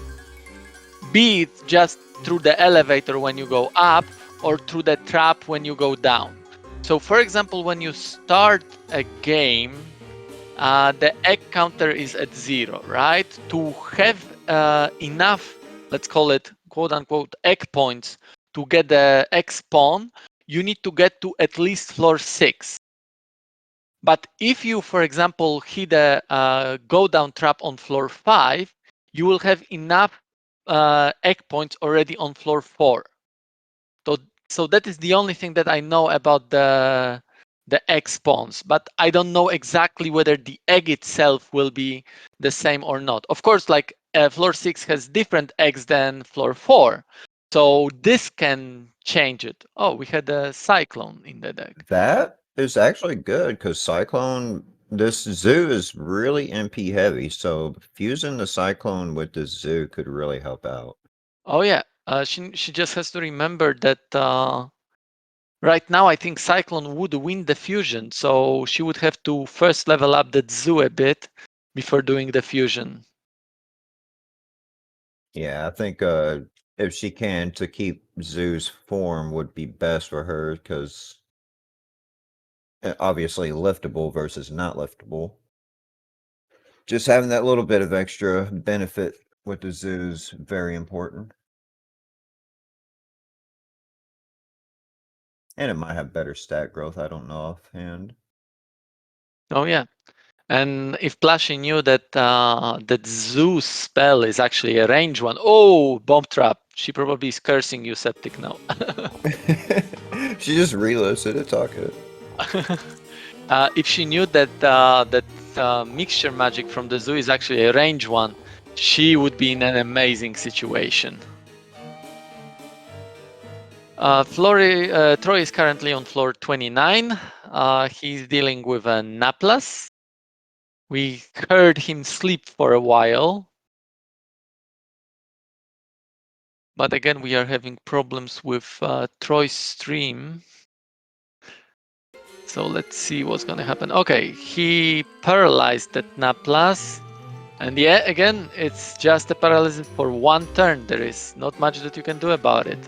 be it just through the elevator when you go up or through the trap when you go down. So for example, when you start a game, the egg counter is at 0, right? To have enough, let's call it quote unquote egg points to get the egg spawn, you need to get to at least floor 6. But if you, for example, hit a go down trap on floor 5, you will have enough egg points already on floor 4. So that is the only thing that I know about the egg spawns, but I don't know exactly whether the egg itself will be the same or not. Of course, like floor 6 has different eggs than floor 4, so this can change it. Oh, we had a cyclone in the deck.
That is actually good because Cyclone, this Zoo is really MP heavy, so fusing the Cyclone with the Zoo could really help out.
Oh yeah, she just has to remember that right now I think Cyclone would win the fusion, so she would have to first level up that zoo a bit before doing the fusion.
Yeah, I think if she can, to keep Zoo's form would be best for her because obviously liftable versus not liftable. Just having that little bit of extra benefit with the Zoo's very important. And it might have better stat growth, I don't know offhand.
Oh yeah, and if Plushie knew that that zoo spell is actually a range one, oh, bomb trap! She probably is cursing you, Septic now.
She just relisted it, talk it.
If she knew that mixture magic from the zoo is actually a range one, she would be in an amazing situation. Troy is currently on floor 29. He's dealing with a Naplas. We heard him sleep for a while. But again, we are having problems with Troy's stream. So let's see what's going to happen. Okay, he paralyzed that Naplas. And yeah, again, it's just a paralysis for one turn. There is not much that you can do about it.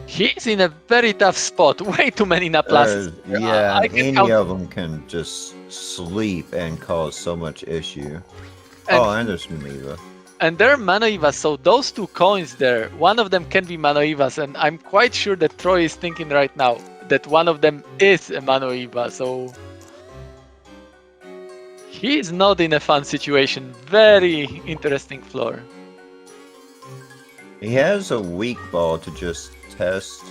He's in a very tough spot. Way too many Naplas.
Yeah,
I can
any
count.
of them can just sleep and cause so much issue.
And,
And there's Miva.
and they're Manoivas, so those 2 coins there, one of them can be Manoivas, and I'm quite sure that Troy is thinking right now that one of them is a Manoiva, so he's not in a fun situation. Very interesting floor.
He has a weak ball to just test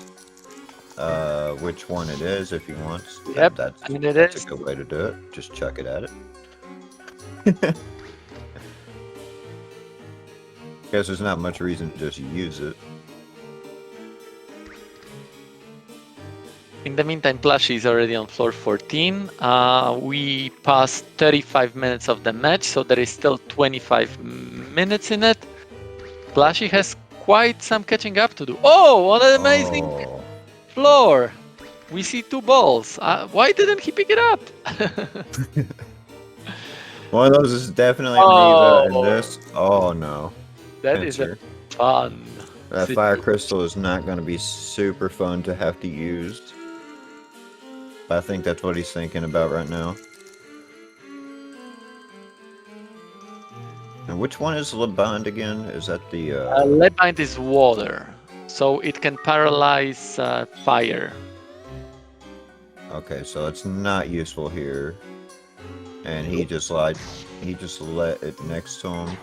which one it is if he wants.
Yep,
That's
and it
a
is.
good way to do it. Just chuck it at it. Guess there's not much reason to just use it.
In the meantime, Plushie is already on floor 14. We passed 35 minutes of the match, so there is still 25 minutes in it. Plushie has quite some catching up to do. Oh, what an amazing floor! We see 2 balls. Why didn't he pick it up?
One of those is definitely Miva, and this, oh no.
That is a fun.
That fire crystal is not going to be super fun to have to use. I think that's what he's thinking about right now. And which one is Lebond again? Is that the...
Lebond is water, so it can paralyze fire. Okay,
so it's not useful here. And he just let it next to him.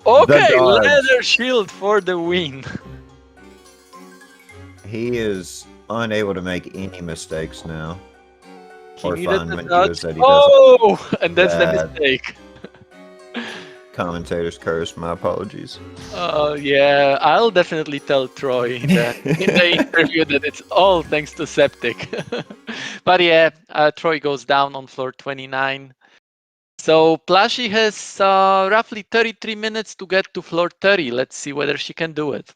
Okay, leather shield for the win.
He is unable to make any mistakes now.
He
or find
that he
doesn't.
Oh, and that's the mistake.
Commentator's curse. My apologies.
Yeah, I'll definitely tell Troy in the interview that it's all thanks to Septic. But yeah, Troy goes down on floor 29. So Plushie has roughly 33 minutes to get to floor 30. Let's see whether she can do it.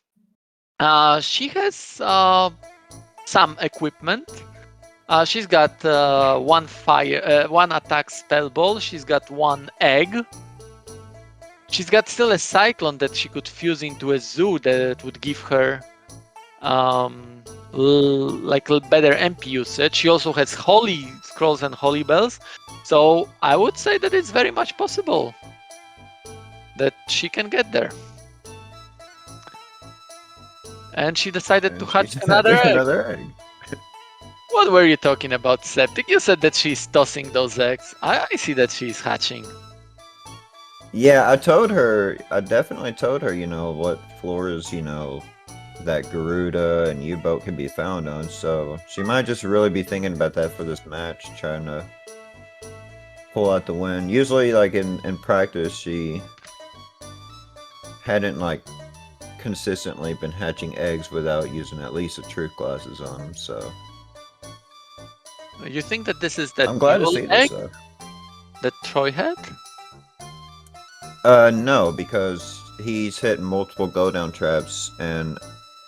She has some equipment. She's got one attack spell ball. She's got 1 egg. She's got still a cyclone that she could fuse into a zoo that would give her like better MP usage. She also has holy scrolls and holy bells. So I would say that it's very much possible that she can get there. And she decided to hatch another egg. What were you talking about, Septic? You said that she's tossing those eggs. I see that she's hatching.
Yeah, I definitely told her, what floors, that Garuda and U-boat can be found on. So she might just really be thinking about that for this match, trying to pull out the win. Usually, like in practice, she hadn't consistently been hatching eggs without using at least the truth glasses on them. So
you think that this is that
I'm glad to see this though.
That Troy had?
No, because he's hitting multiple go-down traps, and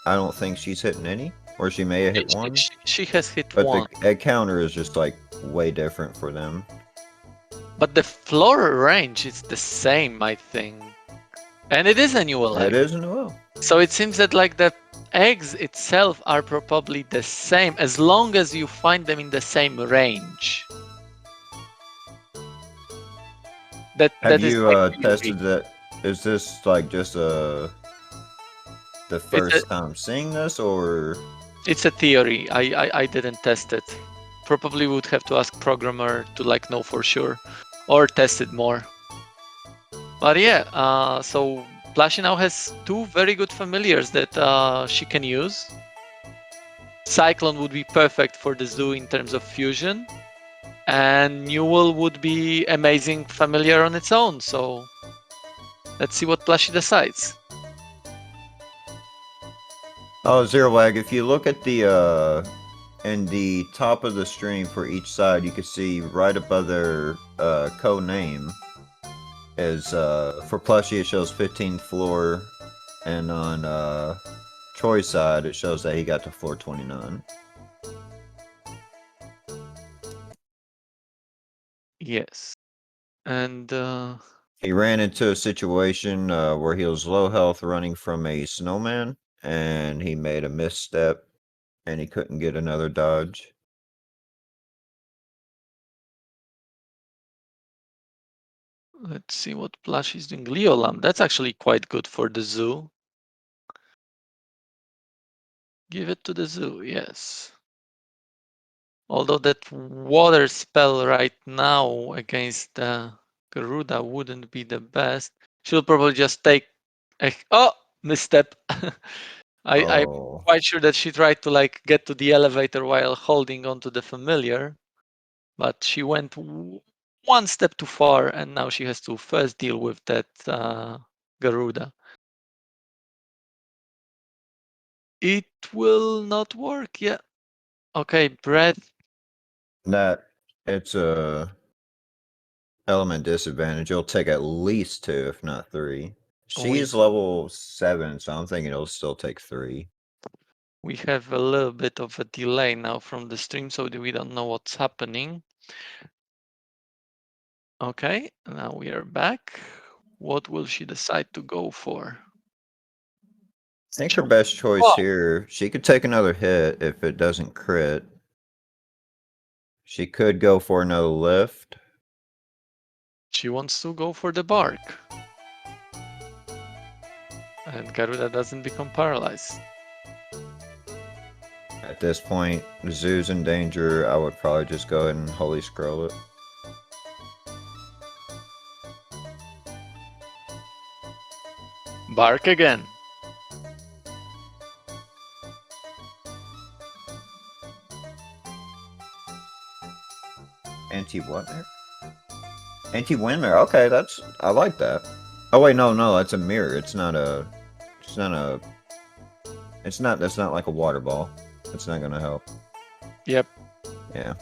I don't think she's hitting any. Or she may have hit one.
She has hit
but
one.
But the egg counter is just, way different for them.
But the floor range is the same, I think. And it is a new egg.
It is a new egg.
So it seems that, the eggs itself are probably the same, as long as you find them in the same range.
Have you tested that? Is this just the first time seeing this, or?
It's a theory. I didn't test it. Probably would have to ask programmer to know for sure, or test it more. But yeah, so Plushie now has 2 very good familiars that she can use. Cyclone would be perfect for the zoo in terms of fusion. And Newell would be amazing familiar on its own, so let's see what Plushie decides.
Oh, Zerowag, if you look at the in the top of the stream for each side, you can see right above their code name is for Plushie it shows 15th floor, And on Troy's side, it shows that he got to floor 29.
Yes. And
He ran into a situation where he was low health running from a snowman, and he made a misstep, and he couldn't get another dodge.
let's see what Plush is doing. Leolam, that's actually quite good for the zoo. Give it to the zoo, yes. Although that water spell right now against Garuda wouldn't be the best. She'll probably just take a misstep. I'm
Oh,
quite sure that she tried to like get to the elevator while holding onto the familiar, but she went one step too far, and now she has to first deal with that Garuda. It will not work. Yeah. Okay, Brett.
that it's a element disadvantage. It'll take at least 2, if not 3.
We
She's level 7, so I'm thinking it'll still take 3.
we have a little bit of a delay now from the stream, so we don't know what's happening. Okay, now we are back. What will she decide to go for?
I think her best choice
Oh,
here, she could take another hit if it doesn't crit. She could go for another lift.
she wants to go for the bark. And Garuda doesn't become paralyzed.
At this point, the zoo's in danger. I would probably just go ahead and holy scroll it.
Bark again.
Anti-what? Anti-windmare. Okay, I like that. Oh wait, no, that's a mirror. It's not that's not like a water ball. It's not gonna help.
Yep.
Yeah.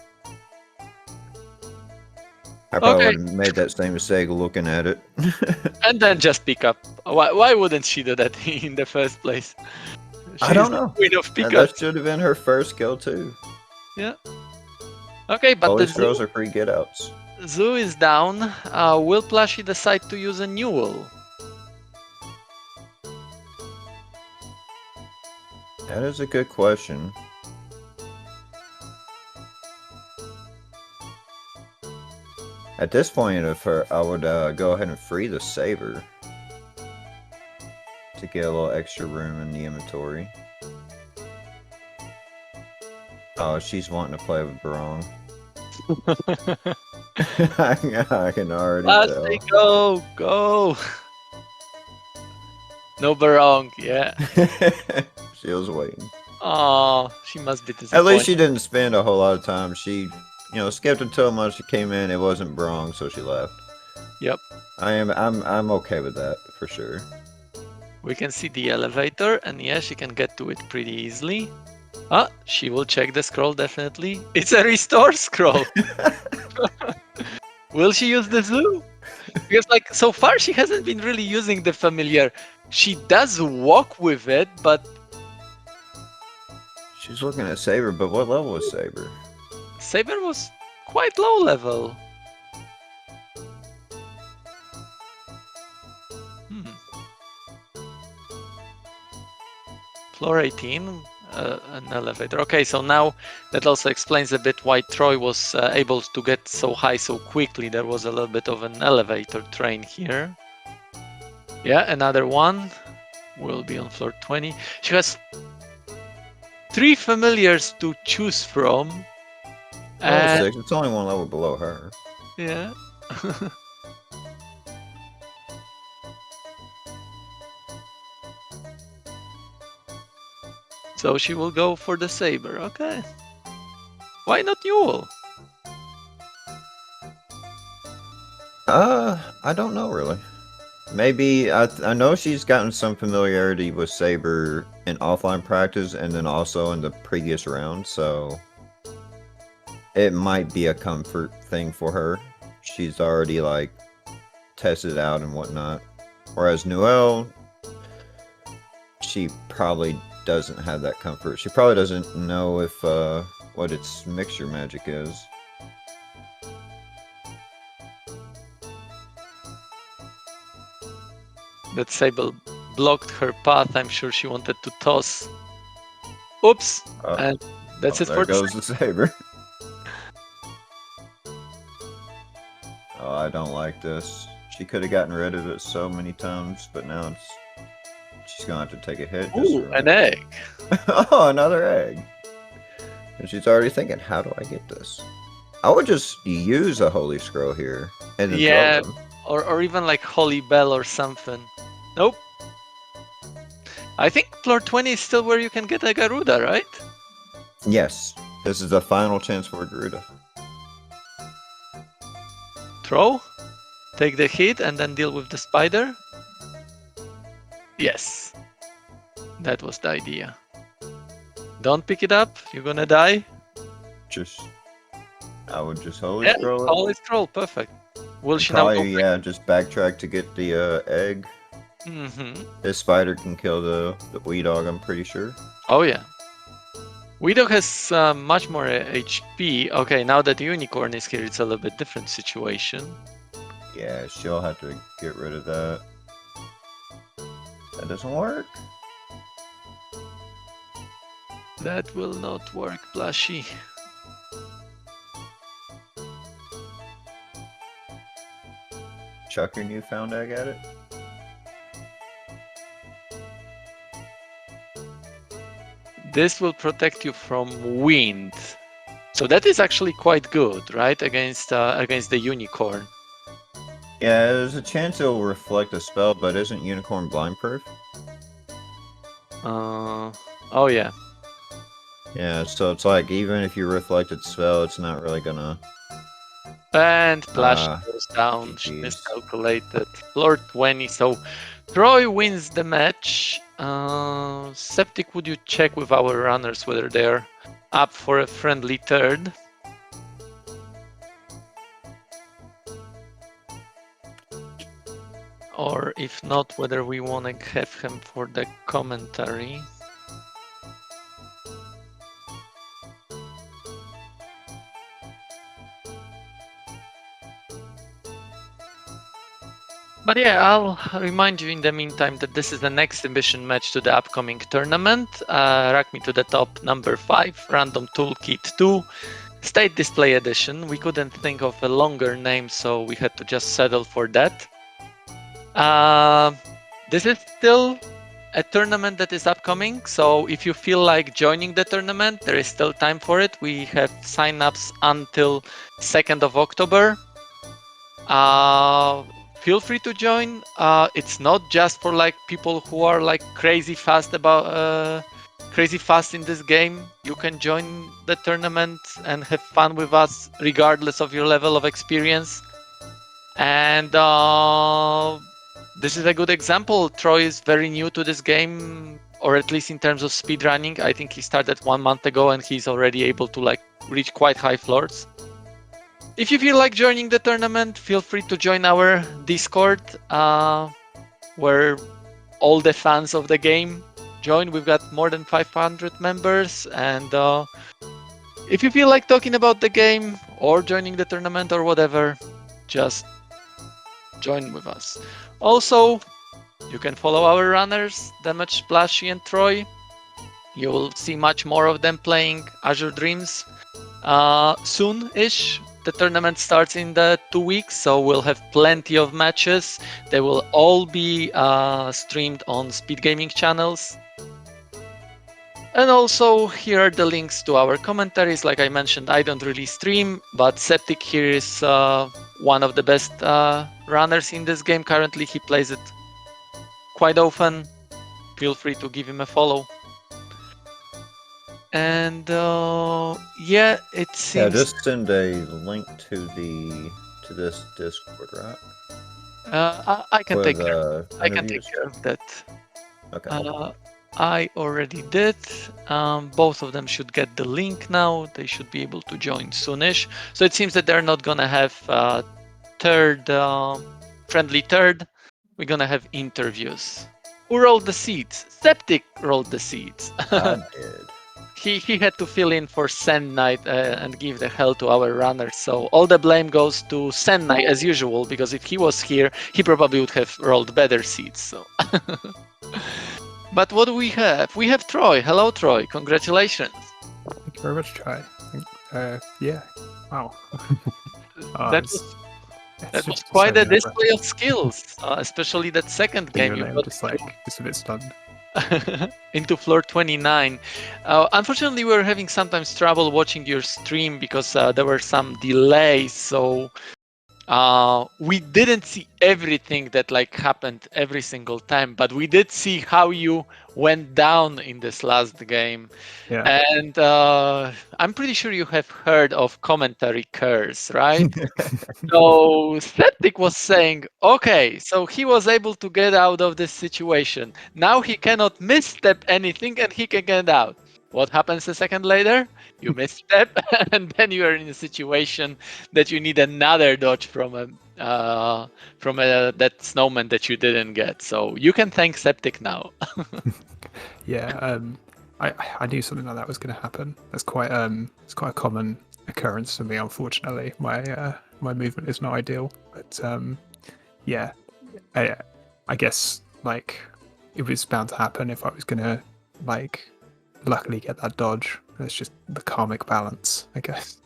I probably
Okay.
would have made that same mistake looking at it.
And then just pick up. Why wouldn't she do that in the first place?
I
She's
don't
the
know.
queen of pickups.
That should have been her first kill too.
Yeah. Okay, but
Holy
the
scrolls are free get outs.
zoo is down. Will Plushie decide to use a newel?
That is a good question. At this point, I would go ahead and free the saber to get a little extra room in the inventory. Oh, she's wanting to play with Barong. I can already tell.
Go. No barong, yeah.
She was waiting.
Oh, she must be disappointed.
At least she didn't spend a whole lot of time. She, skipped until much. She came in. It wasn't Barong, so she left.
Yep.
I'm okay with that for sure.
We can see the elevator, and yeah, she can get to it pretty easily. She will check the scroll definitely. It's a restore scroll. Will she use the zoo? Because like so far she hasn't been really using the familiar. She does walk with it, but
She's looking at Saber, but what level is Saber?
Saber was quite low level. Floor 18, an elevator. Okay, so now that also explains a bit why Troy was able to get so high so quickly. There was a little bit of an elevator train here. Yeah, another one will be on floor 20. She has 3 familiars to choose from.
Level 6, it's only one level below her.
Yeah. So she will go for the saber. Okay. Why not Newell?
I don't know really. Maybe I know she's gotten some familiarity with Saber in offline practice and then also in the previous round, so it might be a comfort thing for her. She's already like tested out and whatnot. Whereas Noelle, she probably doesn't have that comfort. She probably doesn't know if what its mixture magic is.
That Sable blocked her path. I'm sure she wanted to toss. Oops! And that's it
there
for
goes the saber. Oh, I don't like this. She could have gotten rid of it so many times, but now she's gonna have to take a hit.
Ooh, an egg.
Oh, another egg. And she's already thinking, how do I get this? I would just use a holy scroll here and then
Yeah,
throw them.
or even like Holy Bell or something. Nope. I think floor 20 is still where you can get a Garuda, right?
Yes, this is the final chance for Garuda.
Throw, take the hit, and then deal with the spider. Yes, that was the idea. Don't pick it up, you're gonna die.
I would just holy scroll it.
Holy scroll, perfect. Will she
probably,
now
just backtrack to get the egg. This spider can kill the wee dog, I'm pretty sure.
Oh yeah. Wee dog has much more HP. Okay, now that the unicorn is here, it's a little bit different situation.
Yeah, she'll have to get rid of that. That doesn't work.
That will not work, Plushie.
Chuck your newfound egg at it.
This will protect you from wind. So that is actually quite good, right? Against the unicorn.
Yeah, there's a chance it will reflect a spell, but isn't unicorn blind proof?
Oh yeah.
Yeah, so it's like even if you reflect its spell, it's not really gonna.
And Plushie goes down. She miscalculated. Floor 20. So Troy wins the match. Septic, would you check with our runners whether they're up for a friendly third? Or if not, whether we want to have him for the commentary. But yeah, I'll remind you in the meantime that this is an exhibition match to the upcoming tournament. Rack Me to the Top number 5, Random Toolkit 2, State Display Edition. We couldn't think of a longer name, so we had to just settle for that. This is still a tournament that is upcoming, so if you feel like joining the tournament, there is still time for it. We have sign-ups until 2nd of October. Feel free to join. It's not just for like people who are like crazy fast in this game. You can join the tournament and have fun with us regardless of your level of experience. And this is a good example. Troy is very new to this game, or at least in terms of speedrunning. I think he started 1 month ago and he's already able to like reach quite high floors. If you feel like joining the tournament, feel free to join our Discord, where all the fans of the game join. We've got more than 500 members, and if you feel like talking about the game or joining the tournament or whatever, just join with us. Also, you can follow our runners, DamagedPlushie and Troy. You will see much more of them playing Azure Dreams soon-ish. The tournament starts in the 2 weeks, so we'll have plenty of matches. They will all be streamed on SpeedGaming channels. And also, here are the links to our commentaries. Like I mentioned, I don't really stream, but Septic here is one of the best runners in this game. Currently, he plays it quite often. Feel free to give him a follow. And yeah, it seems.
Yeah, just send a link to this Discord, right?
I can take care of that.
Okay.
I already did. Both of them should get the link now. They should be able to join soonish. So it seems that they're not gonna have friendly third. We're gonna have interviews Who rolled the seeds? Septic rolled the seeds.
I did.
He had to fill in for Sand Knight and give the hell to our runners. So all the blame goes to Sand Knight as usual, because if he was here, he probably would have rolled better seeds. So. But what do we have? We have Troy. Hello, Troy. Congratulations.
Thank you very much, Troy. Yeah. Wow.
That
it's-
was,
it's
that was
just
quite
so
a display
nerve-wracking.
of skills, especially that second game. You
Genuinely, I'm
got
just a bit stunned.
into floor 29. Unfortunately, we were having sometimes trouble watching your stream because there were some delays. So we didn't see everything that like happened every single time, but we did see how you went down in this last game.
Yeah.
And I'm pretty sure you have heard of commentary curse, right? So Septic was saying, okay, so he was able to get out of this situation. Now he cannot misstep anything and he can get out. What happens a second later? You misstep, and then you are in a situation that you need another dodge from that snowman that you didn't get. So you can thank Septic now.
Yeah. I knew something like that was going to happen. That's quite it's quite a common occurrence for me. Unfortunately, my movement is not ideal. But yeah, I guess like it was bound to happen if I was going to like luckily get that dodge. It's just the karmic balance, I guess.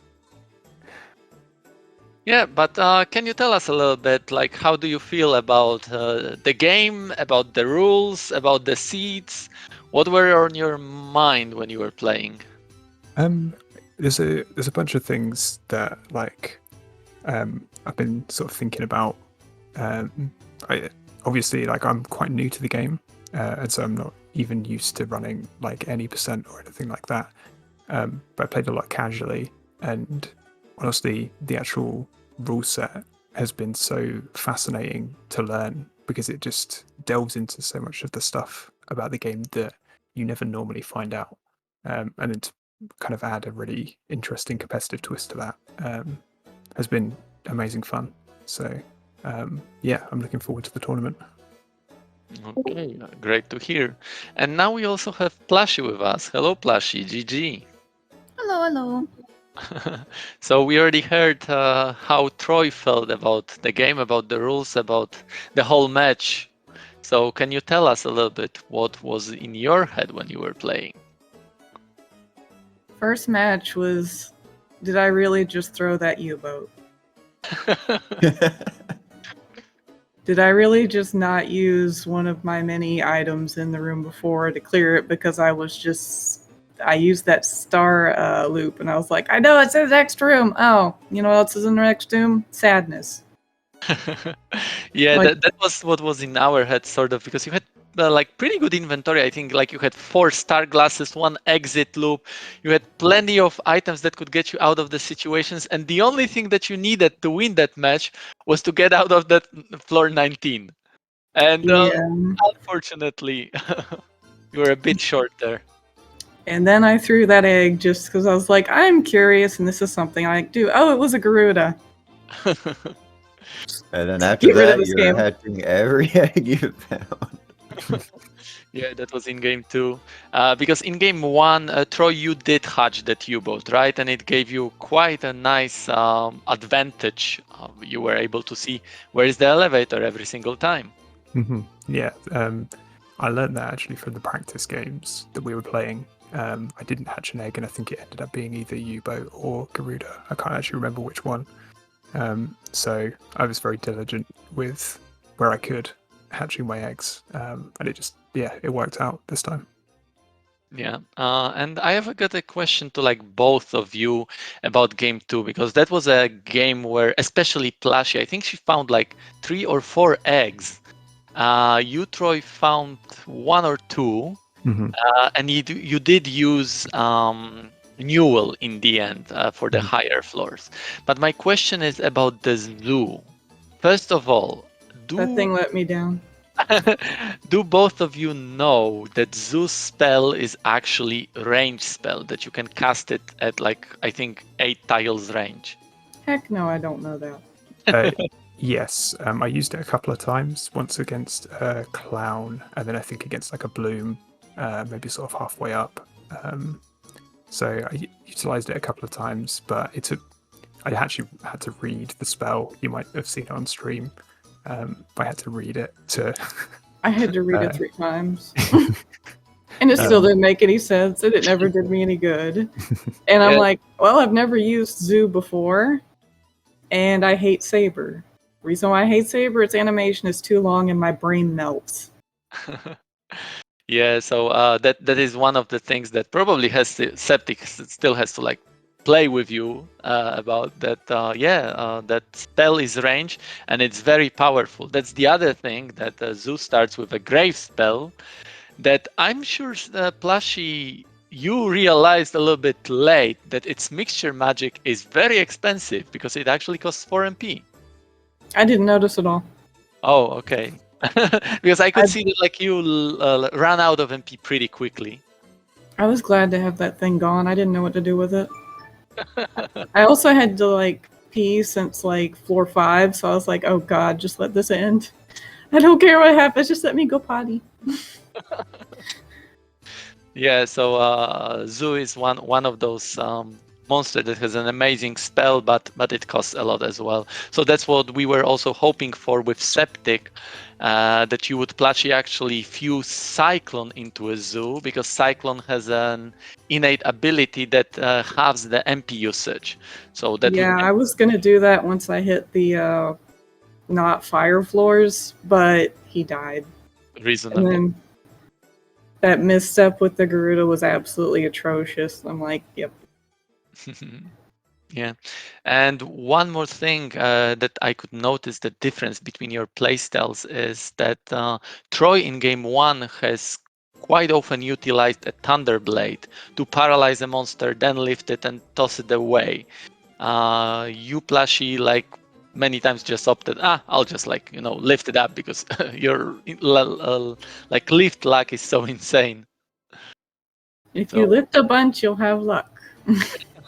Yeah, but can you tell us a little bit, like, how do you feel about the game, about the rules, about the seeds? What were on your mind when you were playing?
There's a bunch of things that like I've been sort of thinking about. I obviously like I'm quite new to the game, and so I'm not even used to running like any percent or anything like that. But I played a lot casually, and honestly, the actual rule set has been so fascinating to learn because it just delves into so much of the stuff about the game that you never normally find out, and then to kind of add a really interesting competitive twist to that has been amazing fun. So yeah, I'm looking forward to the tournament.
Okay, great to hear. And now we also have Plushie with us. Hello, Plushie, GG.
Hello, hello.
So we already heard how Troy felt about the game, about the rules, about the whole match. So can you tell us a little bit what was in your head when you were playing?
First match was, did I really just throw that U-boat? Did I really just not use one of my many items in the room before to clear it because I used that star loop and I was like, I know it's in the next room. Oh, you know what else is in the next room? Sadness.
Yeah,
Like-
that was what was in our head, sort of, because you had like pretty good inventory. I think like you had 4 star glasses, 1 exit loop. You had plenty of items that could get you out of the situations, and the only thing that you needed to win that match was to get out of that floor 19. And
Yeah.
unfortunately, you were a bit short there.
And then I threw that egg just because I was like, I'm curious and this is something I do. Oh, it was a Garuda.
And then after
Get rid of
that,
this
you're
game.
hatching every egg you found.
Yeah, that was in game 2. Because in game 1, Troy, you did hatch that U-boat, right? And it gave you quite a nice advantage. You were able to see where is the elevator every single time.
Yeah, I learned that actually from the practice games that we were playing. I didn't hatch an egg, and I think it ended up being either U-boat or Garuda. I can't actually remember which one. So I was very diligent with where I could hatching my eggs, and it worked out this time.
Yeah, and I have got a question to like both of you about game 2, because that was a game where, especially Plushie, I think she found like 3 or 4 eggs. You, Troy, found 1 or 2, and you did use Newell in the end for the higher floors. But my question is about the zoo. First of all,
That thing let me down.
do both of you know that Zeus spell is actually range spell, that you can cast it at like, I think, 8 tiles range?
Heck no, I don't know that.
Yes, I used it a couple of times. Once against a clown, and then I think against like a bloom, maybe sort of halfway up. So I utilized it a couple of times, but I actually had to read the spell. You might have seen it on stream. I had to read it to.
I had to read it 3 times. And it still didn't make any sense, and it never did me any good. And I'm like, well, I've never used Zoo before, and I hate Saber. Reason why I hate Saber, its animation is too long and my brain melts.
Yeah, so that is one of the things that probably Septic still has to like play with you about that. That spell is range and it's very powerful. That's the other thing that Zoo starts with a grave spell that I'm sure Plushie, you realized a little bit late that its mixture magic is very expensive because it actually costs 4 MP.
I didn't notice at all.
Oh, okay. Because I could see that like you ran out of MP pretty quickly.
I was glad to have that thing gone. I didn't know what to do with it. I also had to like pee since like floor 5, so I was like, oh god, just let this end. I don't care what happens, just let me go potty.
Yeah, so Zoo is one of those monster that has an amazing spell, but it costs a lot as well. So that's what we were also hoping for with Septic, that you would Plushie actually fuse Cyclone into a Zoo, because Cyclone has an innate ability that halves the MP usage. So that
yeah, I was gonna do that once I hit the not fire floors, but he died.
reasonable.
And then that misstep with the Garuda was absolutely atrocious. I'm like, yep.
Yeah, and one more thing that I could notice the difference between your playstyles is that Troy in game 1 has quite often utilized a Thunderblade to paralyze a monster, then lift it and toss it away. You Plushie like many times just opted, I'll just like lift it up because your like lift luck is so insane.
If you lift a bunch, you'll have luck.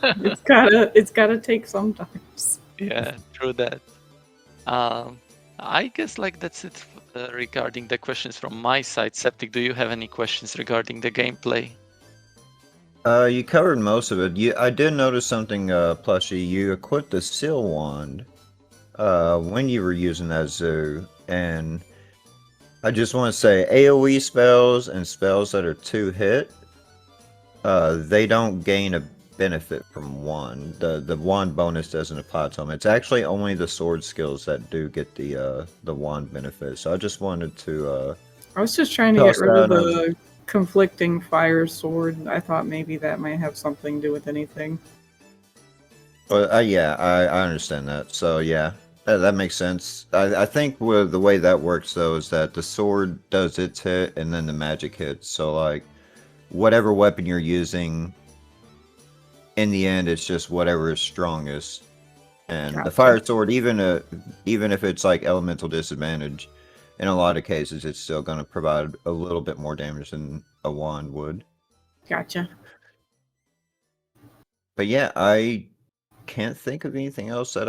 It's gotta take sometimes.
Yeah, true that. I guess like that's it regarding the questions from my side. Septic, do you have any questions regarding the gameplay?
You covered most of it. I did notice something, Plushie. You equipped the Seal Wand when you were using that Zoo, and I just want to say AoE spells and spells that are 2-hit, they don't gain a benefit from wand. The wand bonus doesn't apply to them. It's actually only the sword skills that do get the wand benefit. So I just wanted to.
I was just trying to get rid of the conflicting fire sword. I thought maybe that might have something to do with anything.
Well, yeah, I understand that. So yeah, that makes sense. I think with the way that works though is that the sword does its hit and then the magic hits. So like, whatever weapon you're using, in the end, it's just whatever is strongest. And the fire sword, even if it's like elemental disadvantage, in a lot of cases, it's still going to provide a little bit more damage than a wand would.
Gotcha.
But yeah, I can't think of anything else that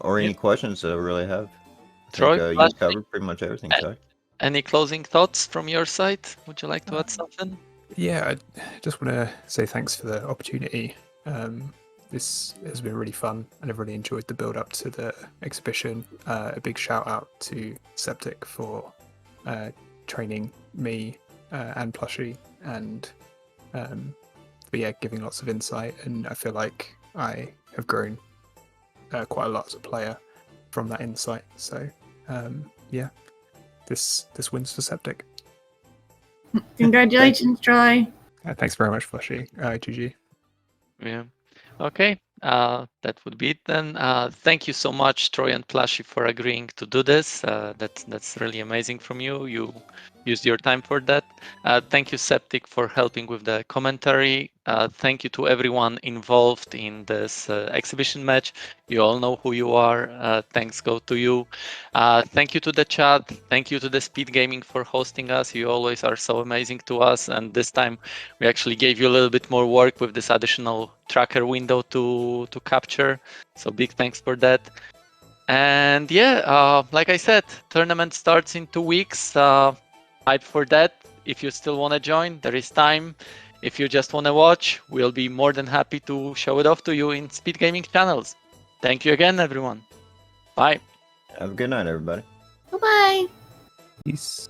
or any questions that I really have. I think
Troy,
you covered pretty much everything, sorry.
Any closing thoughts from your side? Would you like to add something?
Yeah, I just want to say thanks for the opportunity. This has been really fun, and I've really enjoyed the build up to the exhibition. A big shout out to Septic for training me and Plushie, and giving lots of insight. And I feel like I have grown quite a lot as a player from that insight. So this wins for Septic.
Congratulations, Troy.
Thanks very much, Plushie. GG.
Yeah. Okay. That would be it then. Thank you so much, Troy and Plushie, for agreeing to do this. That's really amazing from you. You used your time for that. Thank you, Septic, for helping with the commentary. Thank you to everyone involved in this exhibition match. You all know who you are. Thanks go to you. Thank you to the chat. Thank you to the Speed Gaming for hosting us. You always are so amazing to us. And this time we actually gave you a little bit more work with this additional tracker window to capture. So big thanks for that. And yeah, like I said, tournament starts in 2 weeks. Hype for that. If you still want to join, there is time. If you just want to watch, we'll be more than happy to show it off to you in Speed Gaming channels. Thank you again, everyone. Bye.
Have a good night, everybody.
Bye-bye.
Peace.